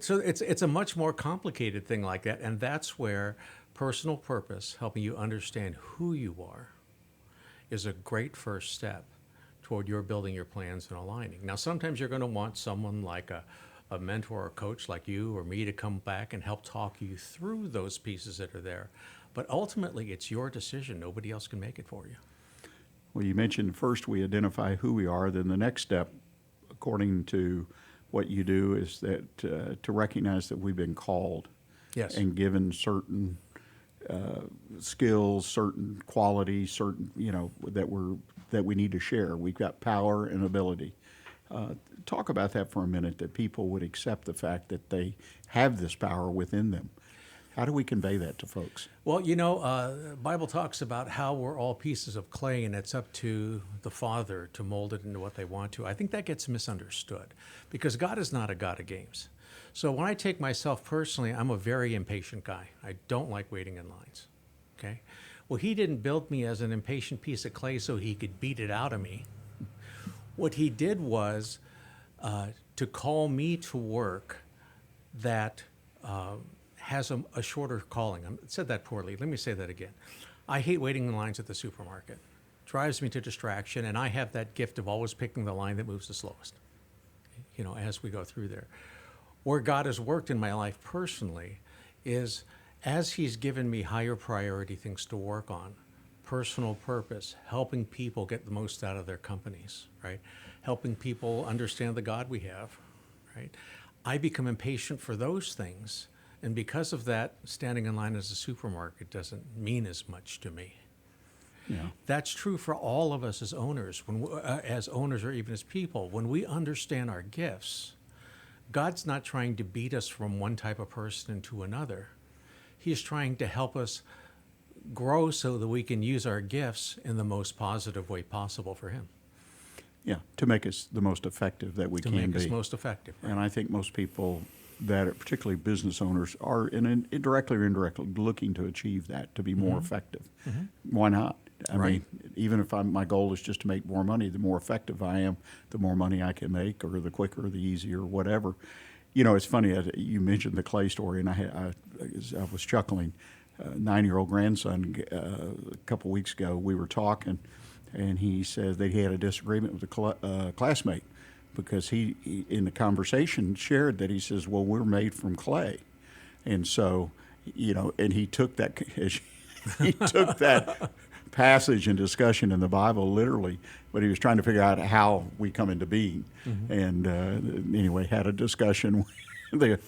so it's a much more complicated thing like that, and that's where personal purpose, helping you understand who you are, is a great first step toward your building your plans and aligning. Now, sometimes you're going to want someone like a mentor or coach like you or me to come back and help talk you through those pieces that are there. But ultimately, it's your decision. Nobody else can make it for you. Well, you mentioned first we identify who we are, then the next step, according to what you do, is that to recognize that we've been called. Yes. And given certain skills, certain qualities, certain, that we need to share. We've got power and ability. Talk about that for a minute, that people would accept the fact that they have this power within them. How do we convey that to folks? Well, the Bible talks about how we're all pieces of clay, and it's up to the Father to mold it into what they want to. I think that gets misunderstood because God is not a God of games. So when I take myself personally, I'm a very impatient guy. I don't like waiting in lines, okay? Well, he didn't build me as an impatient piece of clay so he could beat it out of me. What he did was to call me to work that has a shorter calling. I said that poorly. Let me say that again. I hate waiting in lines at the supermarket. Drives me to distraction, and I have that gift of always picking the line that moves the slowest, as we go through there. Where God has worked in my life personally is as he's given me higher priority things to work on, personal purpose, helping people get the most out of their companies, right? Helping people understand the God we have, right? I become impatient for those things. And because of that, standing in line as a supermarket doesn't mean as much to me. Yeah. That's true for all of us as owners, as owners or even as people. When we understand our gifts, God's not trying to beat us from one type of person into another. He's trying to help us grow so that we can use our gifts in the most positive way possible for him. Yeah, to make us the most effective that we can be. To make us most effective. Right? And I think most people that are particularly business owners are directly or indirectly looking to achieve that, to be more effective. Mm-hmm. Why not? I mean, even if my goal is just to make more money, the more effective I am, the more money I can make, or the quicker, the easier, whatever. It's funny, you mentioned the clay story, and I was chuckling. 9-year-old grandson a couple weeks ago. We were talking, and he said that he had a disagreement with a classmate because he, in the conversation, shared that he says, well, we're made from clay. And so, and he took that he took that passage and discussion in the Bible literally, but he was trying to figure out how we come into being. Mm-hmm. And anyway, had a discussion. The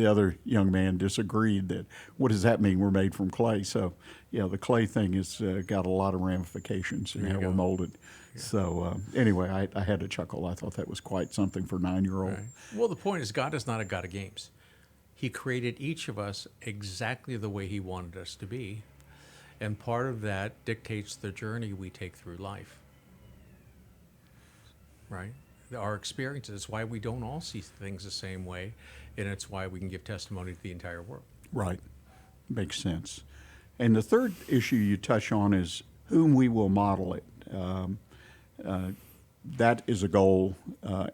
other young man disagreed that, what does that mean, we're made from clay? So, the clay thing has got a lot of ramifications in how we're molded. Yeah. So anyway, I had to chuckle. I thought that was quite something for a 9-year-old. Right. Well, the point is, God is not a God of games. He created each of us exactly the way he wanted us to be. And part of that dictates the journey we take through life. Right? Our experiences. It's why we don't all see things the same way, and it's why we can give testimony to the entire world. Right. Makes sense. And the third issue you touch on is whom we will model it. That is a goal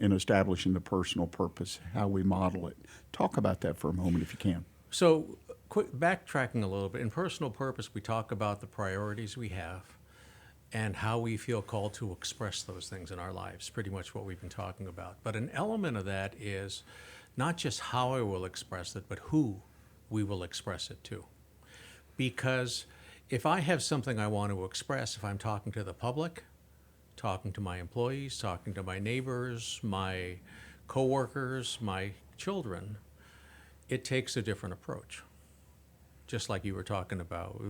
in establishing the personal purpose, how we model it. Talk about that for a moment if you can. So, quick backtracking a little bit. In personal purpose, we talk about the priorities we have and how we feel called to express those things in our lives, pretty much what we've been talking about. But an element of that is not just how I will express it, but who we will express it to. Because if I have something I want to express, if I'm talking to the public, talking to my employees, talking to my neighbors, my coworkers, my children, it takes a different approach. Just like you were talking about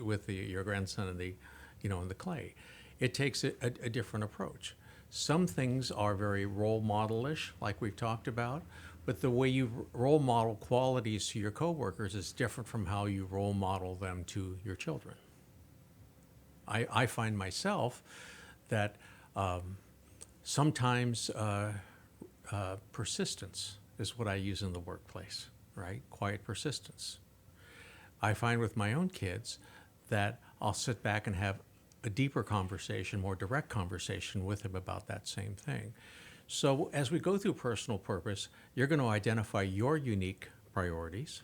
with your grandson and in the clay. It takes a different approach. Some things are very role model-ish, like we've talked about, but the way you role model qualities to your coworkers is different from how you role model them to your children. I find myself that sometimes persistence is what I use in the workplace, right? Quiet persistence. I find with my own kids that I'll sit back and have a deeper conversation, more direct conversation with them about that same thing. So as we go through personal purpose, you're going to identify your unique priorities.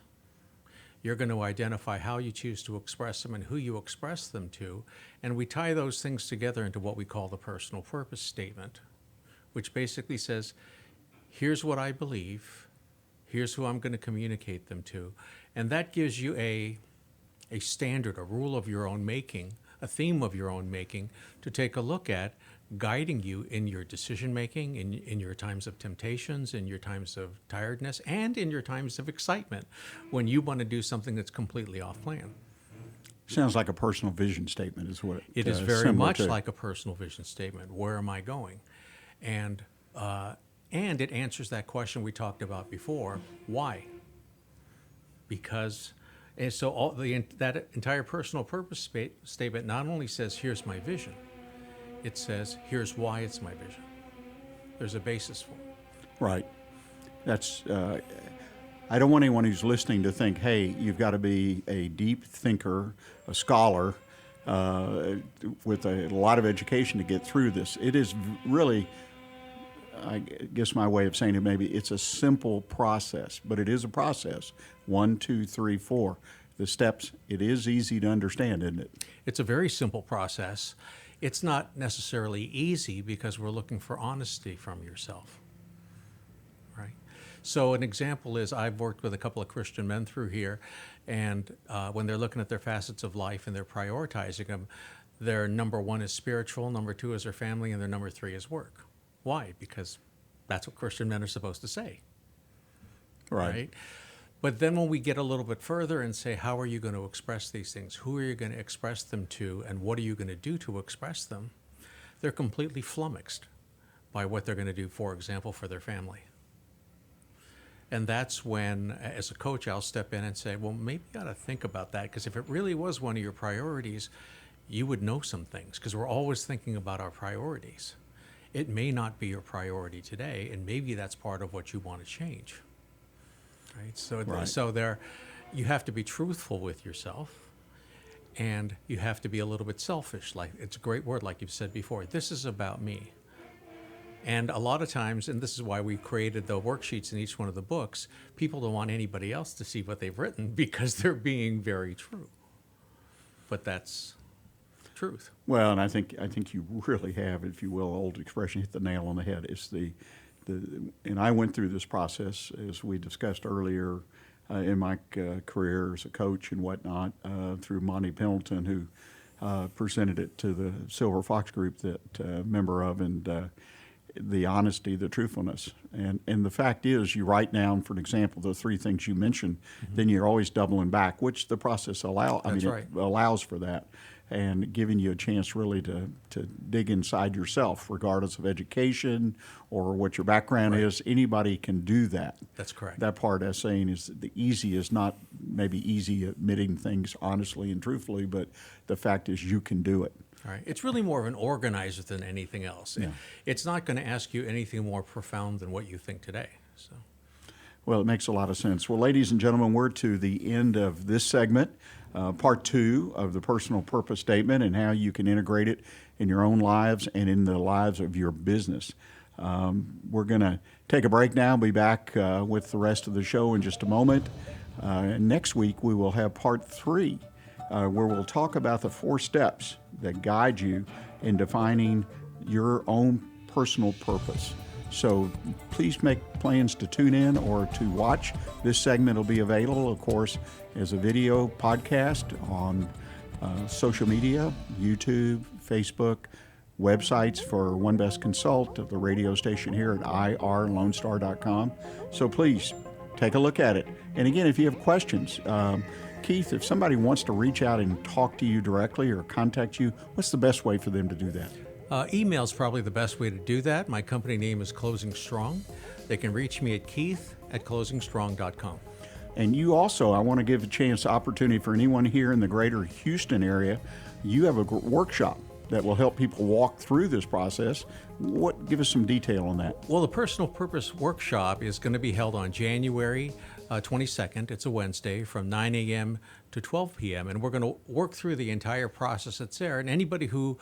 You're going to identify how you choose to express them and who you express them to. And we tie those things together into what we call the personal purpose statement, which basically says, here's what I believe, here's who I'm going to communicate them to. And that gives you a standard, a rule of your own making, a theme of your own making to take a look at, guiding you in your decision making, in your times of temptations, in your times of tiredness, and in your times of excitement when you want to do something that's completely off plan. Sounds like a personal vision statement is what it is very much like a personal vision statement. Where am I going? And it answers that question we talked about before, why? Because, and so that entire personal purpose statement not only says, here's my vision, it says, here's why it's my vision. There's a basis for it. Right. That's, I don't want anyone who's listening to think, hey, you've got to be a deep thinker, a scholar, with a lot of education to get through this. It is really, I guess my way of saying it, maybe it's a simple process, but it is a process. 1, 2, 3, 4. The steps, it is easy to understand, isn't it? It's a very simple process. It's not necessarily easy because we're looking for honesty from yourself, right? So an example is I've worked with a couple of Christian men through here, and when they're looking at their facets of life and they're prioritizing them, their number 1 is spiritual, number 2 is their family, and their number 3 is work. Why? Because that's what Christian men are supposed to say, right? But then when we get a little bit further and say, how are you going to express these things? Who are you going to express them to? And what are you going to do to express them? They're completely flummoxed by what they're going to do, for example, for their family. And that's when, as a coach, I'll step in and say, well, maybe you ought to think about that, because if it really was one of your priorities, you would know some things, because we're always thinking about our priorities. It may not be your priority today, and maybe that's part of what you want to change. Right? So there, you have to be truthful with yourself, and you have to be a little bit selfish. Like, it's a great word, like you've said before. This is about me. And a lot of times, and this is why we created the worksheets in each one of the books, people don't want anybody else to see what they've written because they're being very true. But that's truth. Well, and I think you really have, if you will, old expression, hit the nail on the head. It's and I went through this process, as we discussed earlier, in my career as a coach and whatnot, through Monty Pendleton, who presented it to the Silver Fox Group that member of, and the honesty, the truthfulness. And the fact is, you write down, for example, the three things you mentioned, then you're always doubling back, which the process it allows for that, and giving you a chance really to dig inside yourself, regardless of education or what your background is. Anybody can do that. That's correct. That part as saying is the easy is not maybe easy admitting things honestly and truthfully, but the fact is you can do it. Right. It's really more of an organizer than anything else. Yeah. It's not going to ask you anything more profound than what you think today. So, Well, it makes a lot of sense. Well, ladies and gentlemen, we're to the end of this segment, part 2 of the personal purpose statement and how you can integrate it in your own lives and in the lives of your business. We're going to take a break now. Be back with the rest of the show in just a moment. And next week, we will have part 3. Where we'll talk about the 4 steps that guide you in defining your own personal purpose. So please make plans to tune in or to watch. This segment will be available, of course, as a video podcast on social media, YouTube, Facebook, websites for One Best Consult, the radio station here at irlonestar.com. So please take a look at it. And again, if you have questions, Keith, if somebody wants to reach out and talk to you directly or contact you, what's the best way for them to do that? Email is probably the best way to do that. My company name is Closing Strong. They can reach me at keith@closingstrong.com. And you also, I want to give a opportunity for anyone here in the greater Houston area. You have a workshop that will help people walk through this process. Give us some detail on that. Well, the Personal Purpose Workshop is going to be held on January 22nd. It's a Wednesday from 9 a.m. to 12 p.m. And we're going to work through the entire process that's there. And anybody who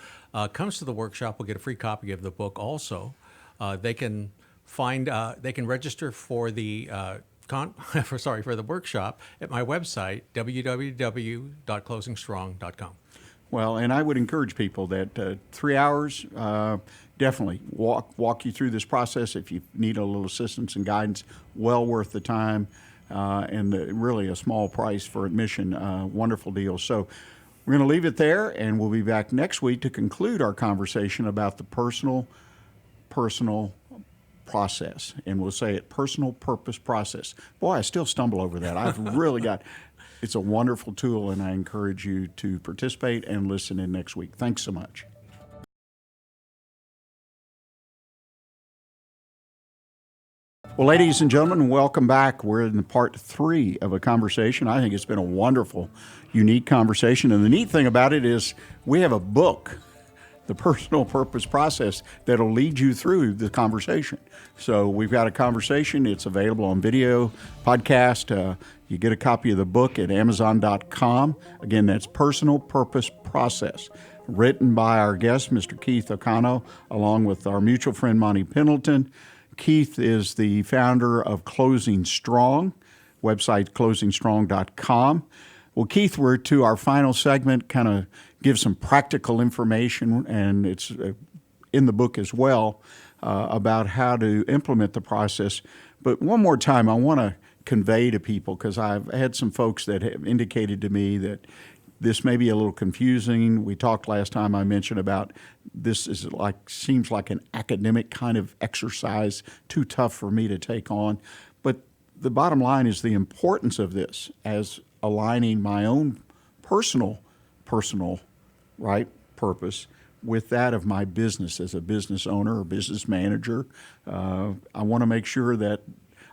comes to the workshop will get a free copy of the book also. They can register for the for the workshop at my website, www.closingstrong.com. Well, and I would encourage people that 3 hours, definitely walk you through this process. If you need a little assistance and guidance, well worth the time, and really a small price for admission. Wonderful deal. So we're going to leave it there, and we'll be back next week to conclude our conversation about the personal process. And we'll say it, personal purpose process. Boy, I still stumble over that. I've really it's a wonderful tool, and I encourage you to participate and listen in next week. Thanks so much. Well, ladies and gentlemen, welcome back. We're in part 3 of a conversation. I think it's been a wonderful, unique conversation. And the neat thing about it is we have a book, The Personal Purpose Process, that'll lead you through the conversation. So we've got a conversation. It's available on video, podcast. You get a copy of the book at Amazon.com. Again, that's Personal Purpose Process, written by our guest, Mr. Keith Okano, along with our mutual friend, Monty Pendleton. Keith is the founder of Closing Strong, website closingstrong.com. Well, Keith, we're to our final segment, kind of give some practical information, and it's in the book as well, about how to implement the process. But one more time, I want to convey to people, because I've had some folks that have indicated to me that this may be a little confusing. We talked last time, I mentioned about this seems like an academic kind of exercise, too tough for me to take on. But the bottom line is the importance of this as aligning my own personal purpose with that of my business as a business owner or business manager. I want to make sure that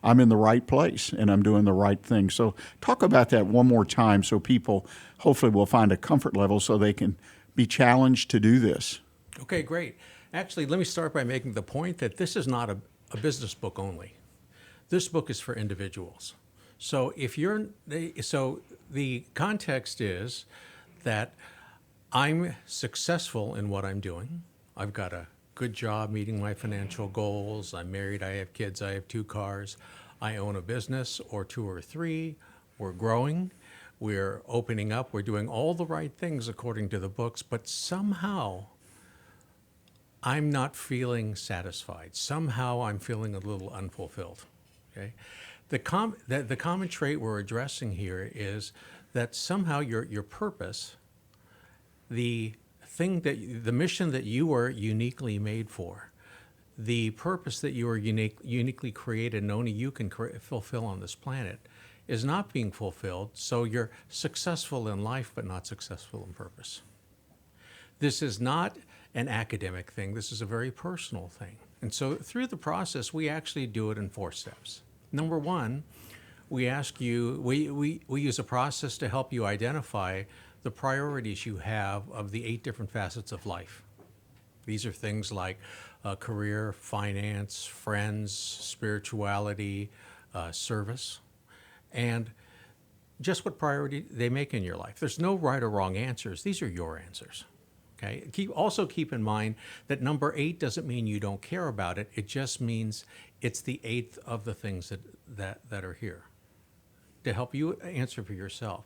I'm in the right place and I'm doing the right thing. So talk about that one more time so people hopefully will find a comfort level so they can be challenged to do this. Okay, great. Actually, let me start by making the point that this is not a business book only. This book is for individuals. So the context is that I'm successful in what I'm doing. I've got a good job meeting my financial goals. I'm married, I have kids, I have 2 cars. I own a business or 2 or 3. We're growing, we're opening up, we're doing all the right things according to the books, but somehow I'm not feeling satisfied. Somehow I'm feeling a little unfulfilled. Okay? The common trait we're addressing here is that somehow your purpose, the mission that you were uniquely made for, the purpose that you were uniquely created and only you can fulfill on this planet, is not being fulfilled. So you're successful in life, but not successful in purpose. This is not an academic thing. This is a very personal thing. And so through the process, we actually do it in 4 steps. Number 1, we ask you, we use a process to help you identify the priorities you have of the 8 different facets of life. These are things like career, finance, friends, spirituality, service, and just what priority they make in your life. There's no right or wrong answers. These are your answers. Okay. Also keep in mind that number 8 doesn't mean you don't care about it. It just means it's the 8th of the things that are here to help you answer for yourself.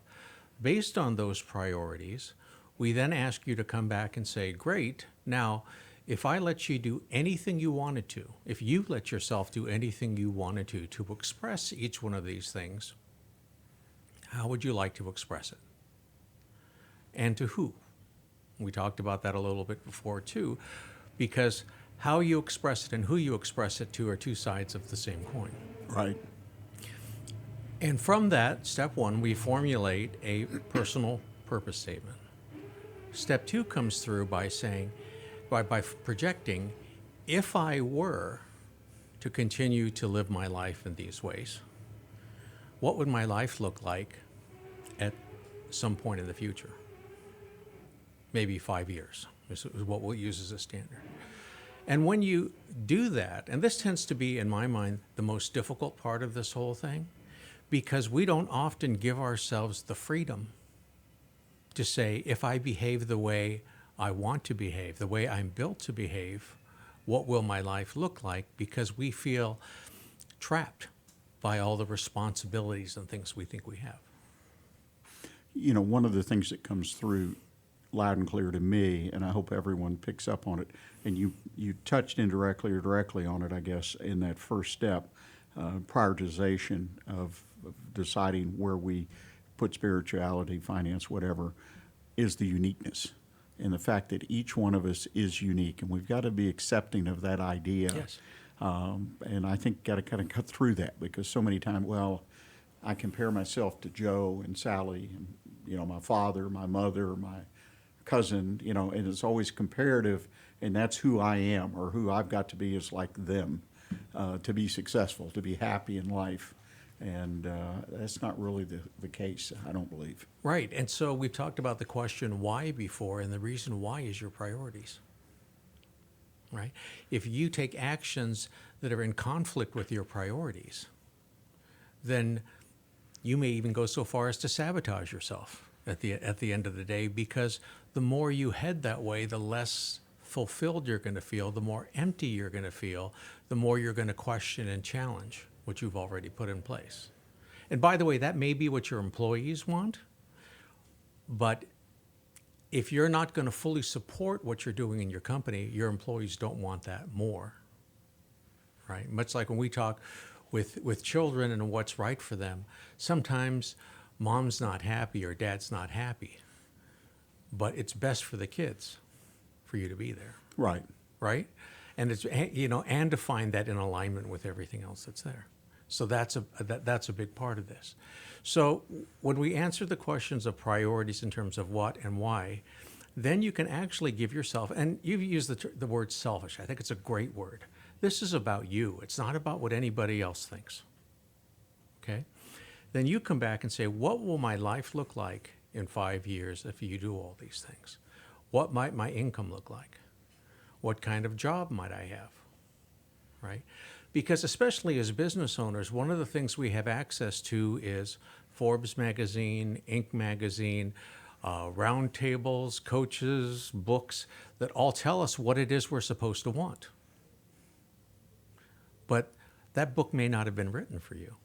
Based on those priorities, we then ask you to come back and say, great, now, if I let you do anything you wanted to, if you let yourself do anything you wanted to express each one of these things, how would you like to express it? And to who? We talked about that a little bit before too, because how you express it and who you express it to are 2 sides of the same coin. Right. And from that, step 1, we formulate a personal purpose statement. Step 2 comes through by saying, by projecting, if I were to continue to live my life in these ways, what would my life look like at some point in the future? Maybe 5 years is what we'll use as a standard. And when you do that, and this tends to be, in my mind, the most difficult part of this whole thing, because we don't often give ourselves the freedom to say, if I behave the way I want to behave, the way I'm built to behave, what will my life look like? Because we feel trapped by all the responsibilities and things we think we have. You know, one of the things that comes through loud and clear to me, and I hope everyone picks up on it, and you touched indirectly or directly on it, I guess, in that first step, prioritization of deciding where we put spirituality, finance, whatever, is the uniqueness. And the fact that each one of us is unique, and we've got to be accepting of that idea. Yes. And I think got to kind of cut through that, because so many times, well, I compare myself to Joe and Sally and, you know, my father, my mother, my cousin, you know, and it's always comparative, and that's who I am, or who I've got to be is like them, to be successful, to be happy in life. And that's not really the case, I don't believe. Right. And so we've talked about the question why before, and the reason why is your priorities. Right? If you take actions that are in conflict with your priorities, then you may even go so far as to sabotage yourself at the end of the day, because the more you head that way, the less fulfilled you're going to feel, the more empty you're going to feel, the more you're going to question and challenge what you've already put in place. And by the way, that may be what your employees want, but if you're not going to fully support what you're doing in your company, your employees don't want that more, right? Much like when we talk with children and what's right for them, sometimes mom's not happy or dad's not happy, but it's best for the kids for you to be there. Right. Right? And it's, you know, and to find that in alignment with everything else that's there. So that's a big part of this. So when we answer the questions of priorities in terms of what and why, then you can actually give yourself, and you've used the word selfish. I think it's a great word. This is about you. It's not about what anybody else thinks. Okay? Then you come back and say, what will my life look like in 5 years if you do all these things? What might my income look like? What kind of job might I have? Right? Because especially as business owners, one of the things we have access to is Forbes magazine, Inc. magazine, roundtables, coaches, books that all tell us what it is we're supposed to want. But that book may not have been written for you.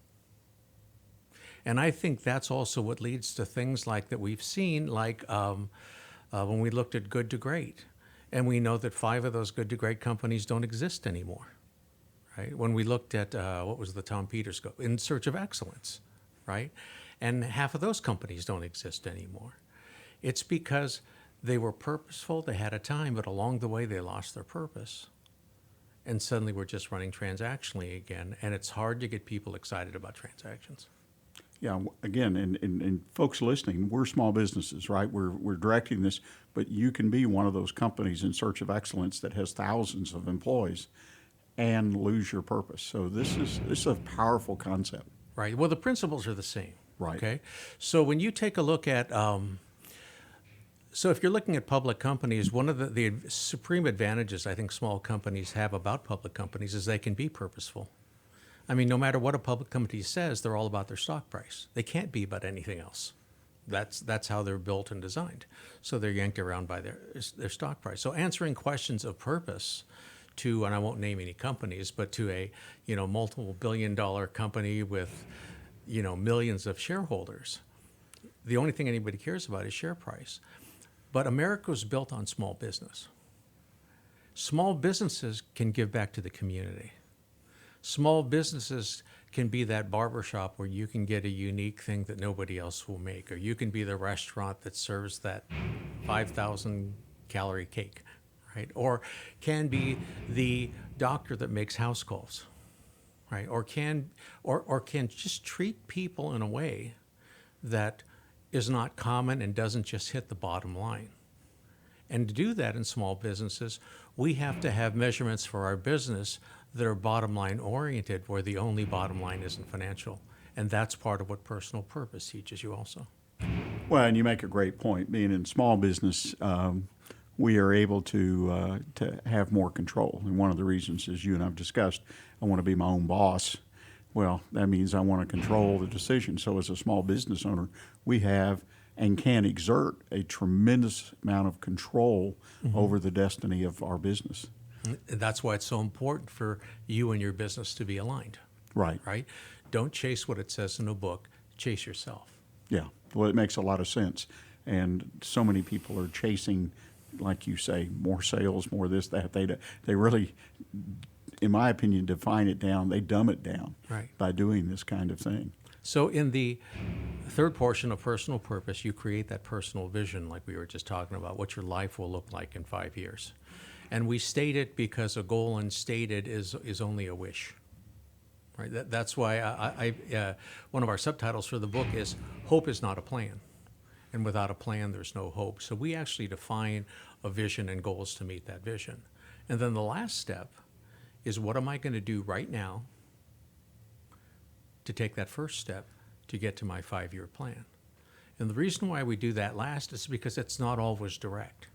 And I think that's also what leads to things like that we've seen, like when we looked at Good to Great, and we know that 5 of those Good to Great companies don't exist anymore, right? When we looked at, what was the Tom Peters book, In Search of Excellence, right? And half of those companies don't exist anymore. It's because they were purposeful, they had a time, but along the way they lost their purpose. And suddenly we're just running transactionally again, and it's hard to get people excited about transactions. Yeah, again, and folks listening, we're small businesses, right? We're directing this, but you can be one of those companies in search of excellence that has thousands of employees and lose your purpose. So this is a powerful concept. Right. Well, the principles are the same. Right. Okay. So when you take a look at, so if you're looking at public companies, one of the supreme advantages I think small companies have about public companies is they can be purposeful. I mean, no matter what a public company says, they're all about their stock price. They can't be about anything else. That's how they're built and designed. So they're yanked around by their stock price. So answering questions of purpose to, and I won't name any companies, but to a multiple billion-dollar company with millions of shareholders, the only thing anybody cares about is share price. But America was built on small business. Small businesses can give back to the community. Small businesses can be that barbershop where you can get a unique thing that nobody else will make, or you can be the restaurant that serves that 5,000 calorie cake, right? Or can be the doctor that makes house calls, right? Or can just treat people in a way that is not common and doesn't just hit the bottom line. And to do that in small businesses, we have to have measurements for our business that are bottom line oriented, where the only bottom line isn't financial. And that's part of what personal purpose teaches you also. Well, and you make a great point. Being in small business, we are able to have more control. And one of the reasons, as you and I've discussed, I want to be my own boss. Well, that means I want to control the decision. So as a small business owner, we have and can exert a tremendous amount of control over the destiny of our business. That's why it's so important for you and your business to be aligned. Right. Right? Don't chase what it says in a book. Chase yourself. Yeah. Well, it makes a lot of sense. And so many people are chasing, like you say, more sales, more this, that. They really, in my opinion, define it down. They dumb it down by doing this kind of thing. So in the third portion of personal purpose, you create that personal vision like we were just talking about, what your life will look like in 5 years. And we state it because a goal unstated is only a wish. Right? That's why one of our subtitles for the book is Hope is not a plan. And without a plan, there's no hope. So we actually define a vision and goals to meet that vision. And then the last step is, what am I going to do right now to take that first step to get to my 5-year plan? And the reason why we do that last is because it's not always direct.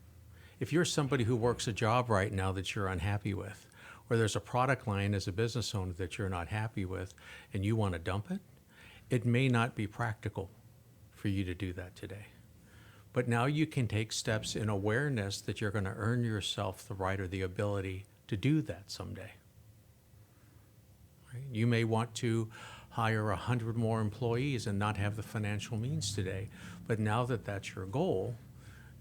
If you're somebody who works a job right now that you're unhappy with, or there's a product line as a business owner that you're not happy with and you want to dump it, it may not be practical for you to do that today. But now you can take steps in awareness that you're going to earn yourself the right or the ability to do that someday. Right? You may want to hire 100 more employees and not have the financial means today. But now that that's your goal,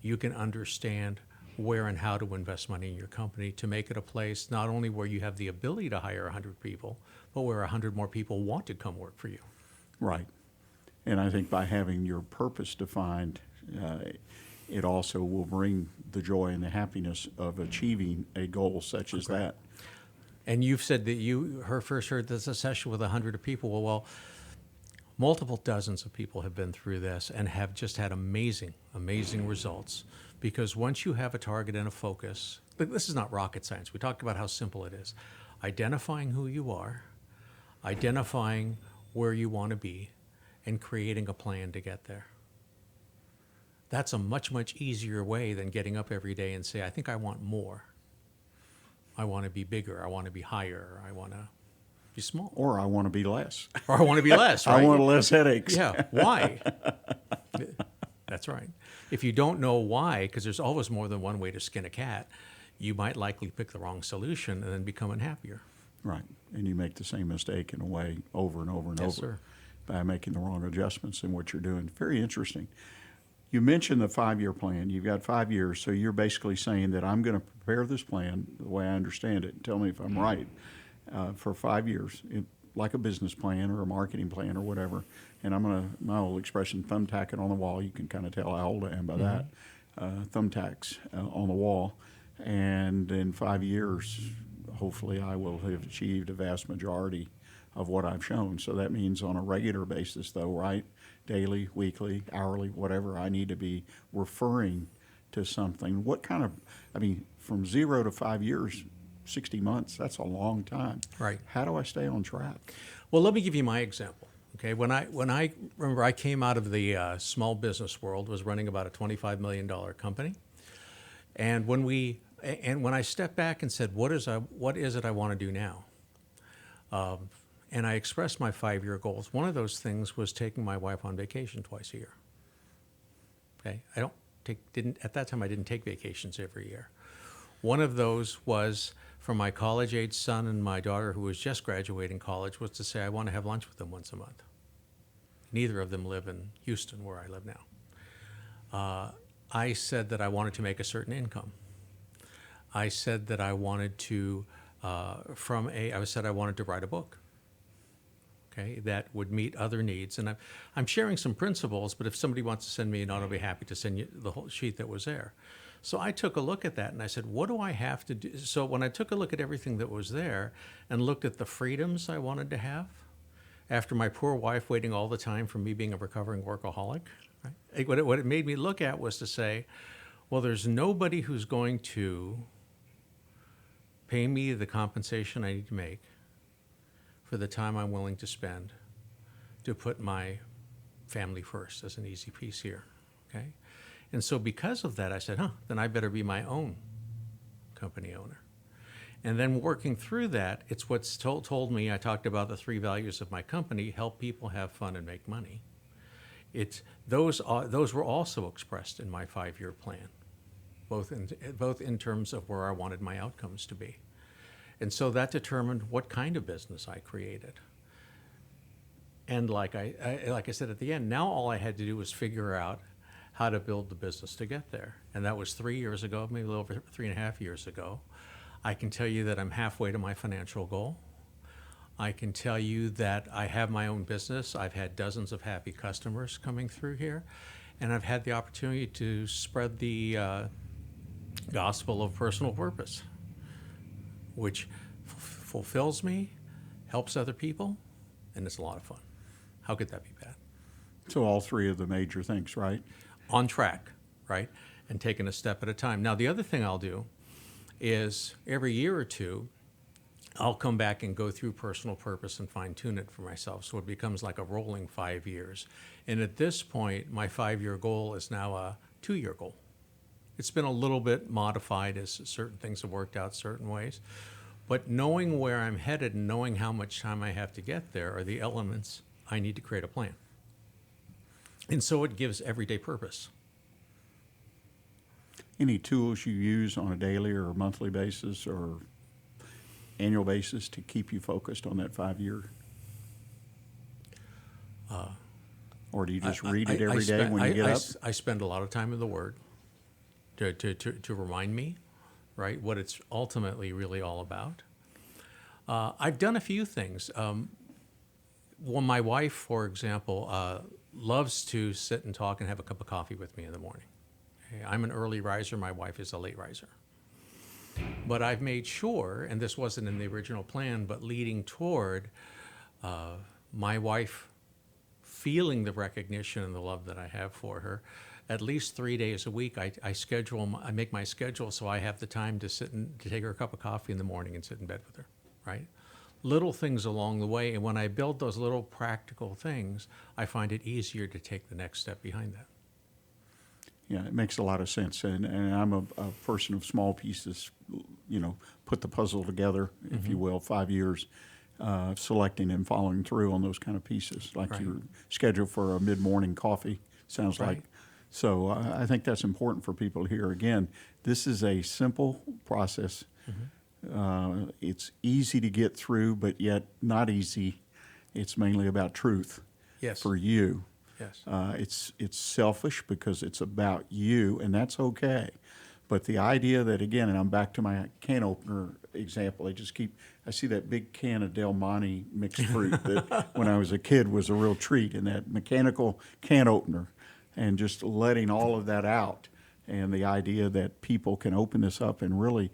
you can understand where and how to invest money in your company to make it a place not only where you have the ability to hire 100 people, but where 100 more people want to come work for you. Right. And I think by having your purpose defined, it also will bring the joy and the happiness of achieving a goal such as that. And you've said that you first heard this a session with 100 people. Well, multiple dozens of people have been through this and have just had amazing, amazing results. Because once you have a target and a focus, this is not rocket science. We talked about how simple it is. Identifying who you are, identifying where you want to be, and creating a plan to get there. That's a much, much easier way than getting up every day and say, I think I want more. I want to be bigger. I want to be higher. I want to be small. Or I want to be less. Or I want to be less, right? I want less headaches. Yeah. Why? That's right. If you don't know why, because there's always more than one way to skin a cat, you might likely pick the wrong solution and then become unhappier. Right. And you make the same mistake in a way over and over and Yes, over sir. by making the wrong adjustments in what you're doing. Very interesting. You mentioned the 5-year plan. You've got 5 years, so you're basically saying that I'm going to prepare this plan the way I understand it. Tell me if I'm right. For 5 years, like a business plan or a marketing plan or whatever. And I'm going to, my old expression, thumbtack it on the wall. You can kind of tell how old I am by that. Thumbtacks on the wall. And in 5 years, hopefully I will have achieved a vast majority of what I've shown. So that means on a regular basis, though, right? Daily, weekly, hourly, whatever, I need to be referring to something. What kind of, I mean, from 0 to 5 years, 60 months, that's a long time. Right. How do I stay on track? Well, let me give you my example. Okay, when I remember, I came out of the small business world, was running about a $25 million company, and when I stepped back and said, what is it I want to do now? And I expressed my 5-year goals. One of those things was taking my wife on vacation twice a year. Okay, at that time I didn't take vacations every year. One of those was for my college-age son and my daughter, who was just graduating college, was to say I want to have lunch with them once a month. Neither of them live in Houston, where I live now. I said that I wanted to make a certain income. I said that I wanted to, I said I wanted to write a book. Okay, that would meet other needs. And I'm sharing some principles, but if somebody wants to send me a note, I'll be happy to send you the whole sheet that was there. So I took a look at that and I said, what do I have to do? So when I took a look at everything that was there and looked at the freedoms I wanted to have, after my poor wife waiting all the time for me being a recovering workaholic, right? What it made me look at was to say, well, there's nobody who's going to pay me the compensation I need to make for the time I'm willing to spend to put my family first as an easy piece here, okay? And so because of that, I said, then I better be my own company owner. And then working through that, it's what's told me, I talked about the 3 values of my company: help people have fun and make money. Those were also expressed in my 5-year plan, both in terms of where I wanted my outcomes to be. And so that determined what kind of business I created. And like I said at the end, now all I had to do was figure out how to build the business to get there. And that was 3 years ago, maybe a little over 3.5 years ago. I can tell you that I'm halfway to my financial goal. I can tell you that I have my own business. I've had dozens of happy customers coming through here. And I've had the opportunity to spread the gospel of personal purpose, which fulfills me, helps other people, and it's a lot of fun. How could that be bad? So all 3 of the major things, right? On track, right? And taking a step at a time. Now, the other thing I'll do is every year or two, I'll come back and go through personal purpose and fine-tune it for myself, so it becomes like a rolling 5 years. And at this point, my 5-year goal is now a 2-year goal. It's been a little bit modified as certain things have worked out certain ways. But knowing where I'm headed and knowing how much time I have to get there are the elements I need to create a plan. And so it gives everyday purpose. Any tools you use on a daily or monthly basis or annual basis to keep you focused on that 5-year? Or do you just read it every day when you get up? I spend a lot of time in the Word to remind me, right, what it's ultimately really all about. I've done a few things. Well, my wife, for example, loves to sit and talk and have a cup of coffee with me in the morning. Okay, I'm an early riser. My wife is a late riser. But I've made sure, and this wasn't in the original plan, but leading toward my wife feeling the recognition and the love that I have for her, at least 3 days a week, I make my schedule so I have the time to sit and to take her a cup of coffee in the morning and sit in bed with her, right? Little things along the way, and when I build those little practical things, I find it easier to take the next step behind that. Yeah, it makes a lot of sense. And I'm a person of small pieces, put the puzzle together, if you will, 5 years, selecting and following through on those kind of pieces, like Right. your schedule for a mid-morning coffee. Sounds Right. like So I think that's important for people to hear. Again, this is a simple process. It's easy to get through, but yet not easy. It's mainly about truth Yes. for you. Yes. It's selfish because it's about you, and that's okay. But the idea that, again, and I'm back to my can opener example, I see that big can of Del Monte mixed fruit that when I was a kid was a real treat, and that mechanical can opener, and just letting all of that out, and the idea that people can open this up and really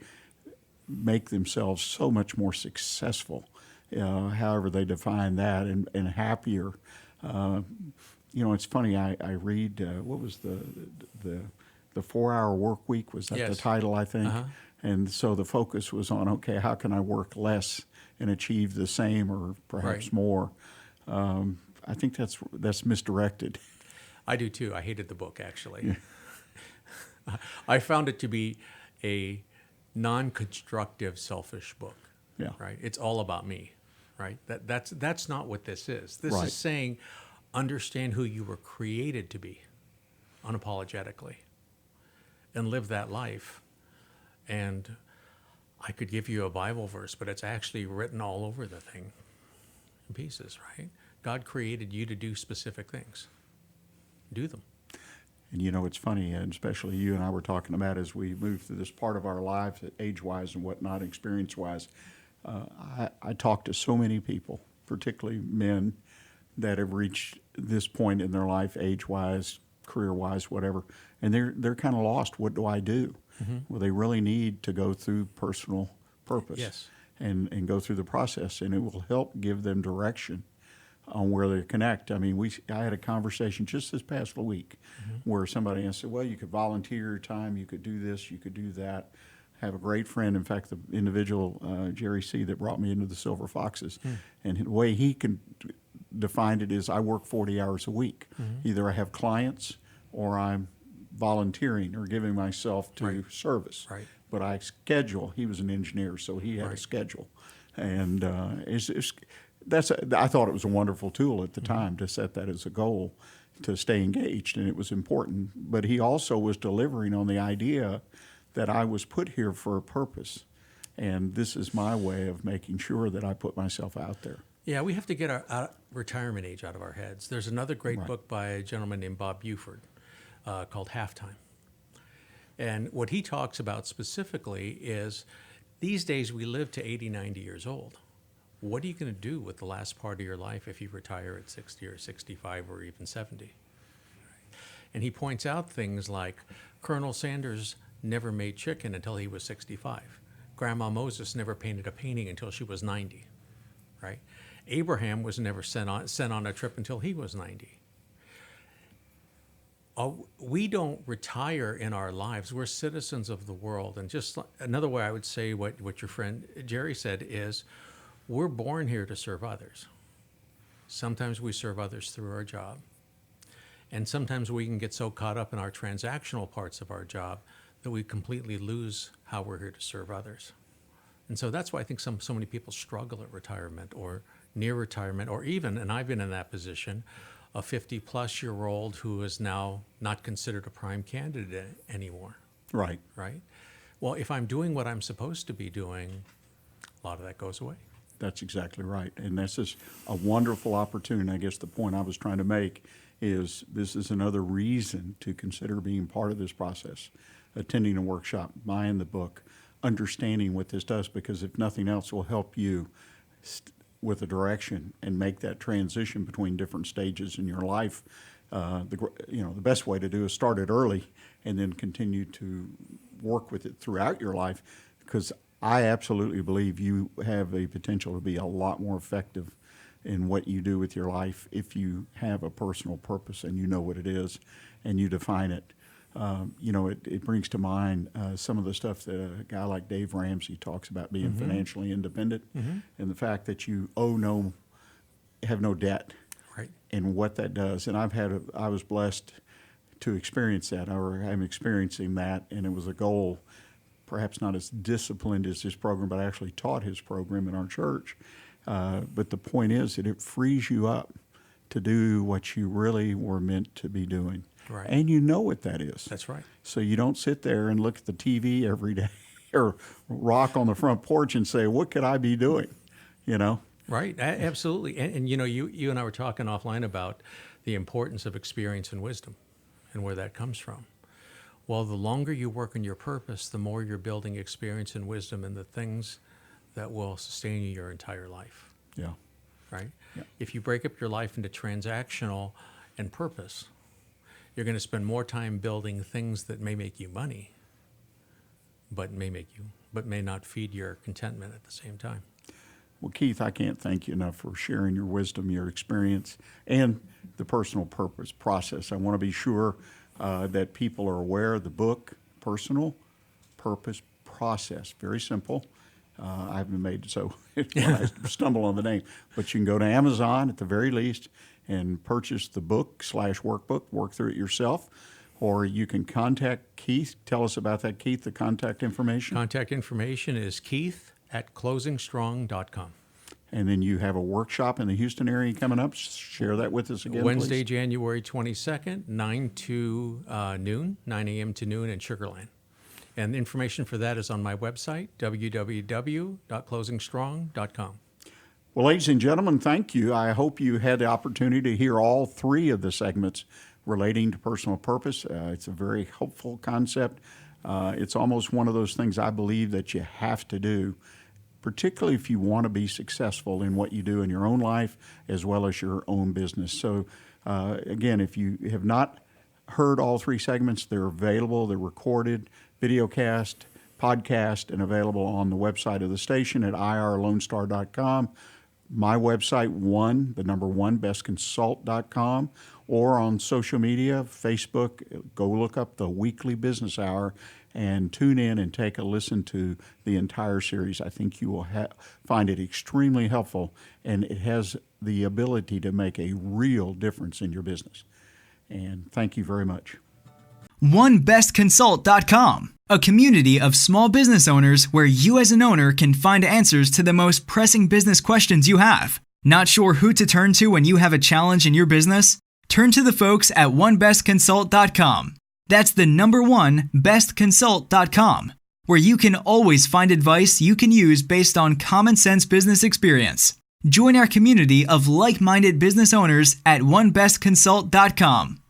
make themselves so much more successful, however they define that, and happier. It's funny, I read, what was the 4-hour work week, was that the Yes. title, I think? And so the focus was on, okay, how can I work less and achieve the same or perhaps Right. more? I think that's misdirected. I do too. I hated the book, actually. I found it to be a non-constructive, selfish book. Yeah. Right. It's all about me. Right. That's not what this is. This Right. is saying, understand who you were created to be, unapologetically, and live that life. And I could give you a Bible verse, but it's actually written all over the thing in pieces. Right. God created you to do specific things. Do them. And it's funny, and especially you and I were talking about as we move through this part of our lives, age-wise and whatnot, experience-wise. I talk to so many people, particularly men, that have reached this point in their life, age-wise, career-wise, whatever, and they're kind of lost. What do I do? Well, they really need to go through personal purpose, Yes. and go through the process, and it will help give them direction on where they connect. I mean, I had a conversation just this past week where somebody asked, well, you could volunteer your time, you could do this, you could do that. I have a great friend, in fact, the individual, Jerry C., that brought me into the Silver Foxes, and the way he defined it is I work 40 hours a week. Either I have clients or I'm volunteering or giving myself to Right. service. Right. But I schedule. He was an engineer, so he had a Right. schedule. And I thought it was a wonderful tool at the time to set that as a goal, to stay engaged, and it was important. But he also was delivering on the idea that I was put here for a purpose, and this is my way of making sure that I put myself out there. Yeah, we have to get our retirement age out of our heads. There's another great Right. book by a gentleman named Bob Buford called Halftime. And what he talks about specifically is these days we live to 80, 90 years old. What are you going to do with the last part of your life if you retire at 60 or 65 or even 70? And he points out things like Colonel Sanders never made chicken until he was 65. Grandma Moses never painted a painting until she was 90, right? Abraham was never sent on a trip until he was 90. We don't retire in our lives. We're citizens of the world. And just another way I would say what your friend Jerry said is, we're born here to serve others. Sometimes we serve others through our job. And sometimes we can get so caught up in our transactional parts of our job that we completely lose how we're here to serve others. And so that's why I think so many people struggle at retirement or near retirement, or even, and I've been in that position, a 50-plus-year-old who is now not considered a prime candidate anymore, Right. right? Well, if I'm doing what I'm supposed to be doing, a lot of that goes away. That's exactly right. And this is a wonderful opportunity. I guess the point I was trying to make is this is another reason to consider being part of this process, attending a workshop, buying the book, understanding what this does, because if nothing else, it will help you with a direction and make that transition between different stages in your life. The best way to do is start it early and then continue to work with it throughout your life, because I absolutely believe you have a potential to be a lot more effective in what you do with your life if you have a personal purpose and you know what it is and you define it. It brings to mind some of the stuff that a guy like Dave Ramsey talks about, being financially independent, and the fact that you have no debt, Right. and what that does. And I was blessed to experience that, or I'm experiencing that, and it was a goal, perhaps not as disciplined as his program, but I actually taught his program in our church. But the point is that it frees you up to do what you really were meant to be doing. Right. And you know what that is. That's right. So you don't sit there and look at the TV every day or rock on the front porch and say, what could I be doing? You know? Right, absolutely. And you know, you and I were talking offline about the importance of experience and wisdom and where that comes from. Well, the longer you work on your purpose, the more you're building experience and wisdom in the things that will sustain you your entire life, Yeah. right? Yeah. If you break up your life into transactional and purpose, you're going to spend more time building things that may make you money, but may not feed your contentment at the same time. Well, Keith, I can't thank you enough for sharing your wisdom, your experience, and the personal purpose process. I want to be sure that people are aware of the book, Personal Purpose Process. Very simple. I haven't made it so when I stumble on the name. But you can go to Amazon at the very least and purchase the book / workbook, work through it yourself. Or you can contact Keith. Tell us about that, Keith, the contact information. Contact information is keith@closingstrong.com. And then you have a workshop in the Houston area coming up. Share that with us again, Wednesday, please. January 22nd, 9 a.m. to noon in Sugar Land. And the information for that is on my website, www.closingstrong.com. Well, ladies and gentlemen, thank you. I hope you had the opportunity to hear all 3 of the segments relating to personal purpose. It's a very helpful concept. It's almost one of those things I believe that you have to do, particularly if you want to be successful in what you do in your own life as well as your own business. So, again, if you have not heard all 3 segments, they're available. They're recorded, videocast, podcast, and available on the website of the station at irlonestar.com. My website, the number 1, bestconsult.com, or on social media, Facebook, go look up the Weekly Business Hour and tune in and take a listen to the entire series. I think you will find it extremely helpful, and it has the ability to make a real difference in your business. And thank you very much. OneBestConsult.com, a community of small business owners where you as an owner can find answers to the most pressing business questions you have. Not sure who to turn to when you have a challenge in your business? Turn to the folks at OneBestConsult.com. That's the number 1, bestconsult.com, where you can always find advice you can use based on common sense business experience. Join our community of like-minded business owners at OneBestConsult.com.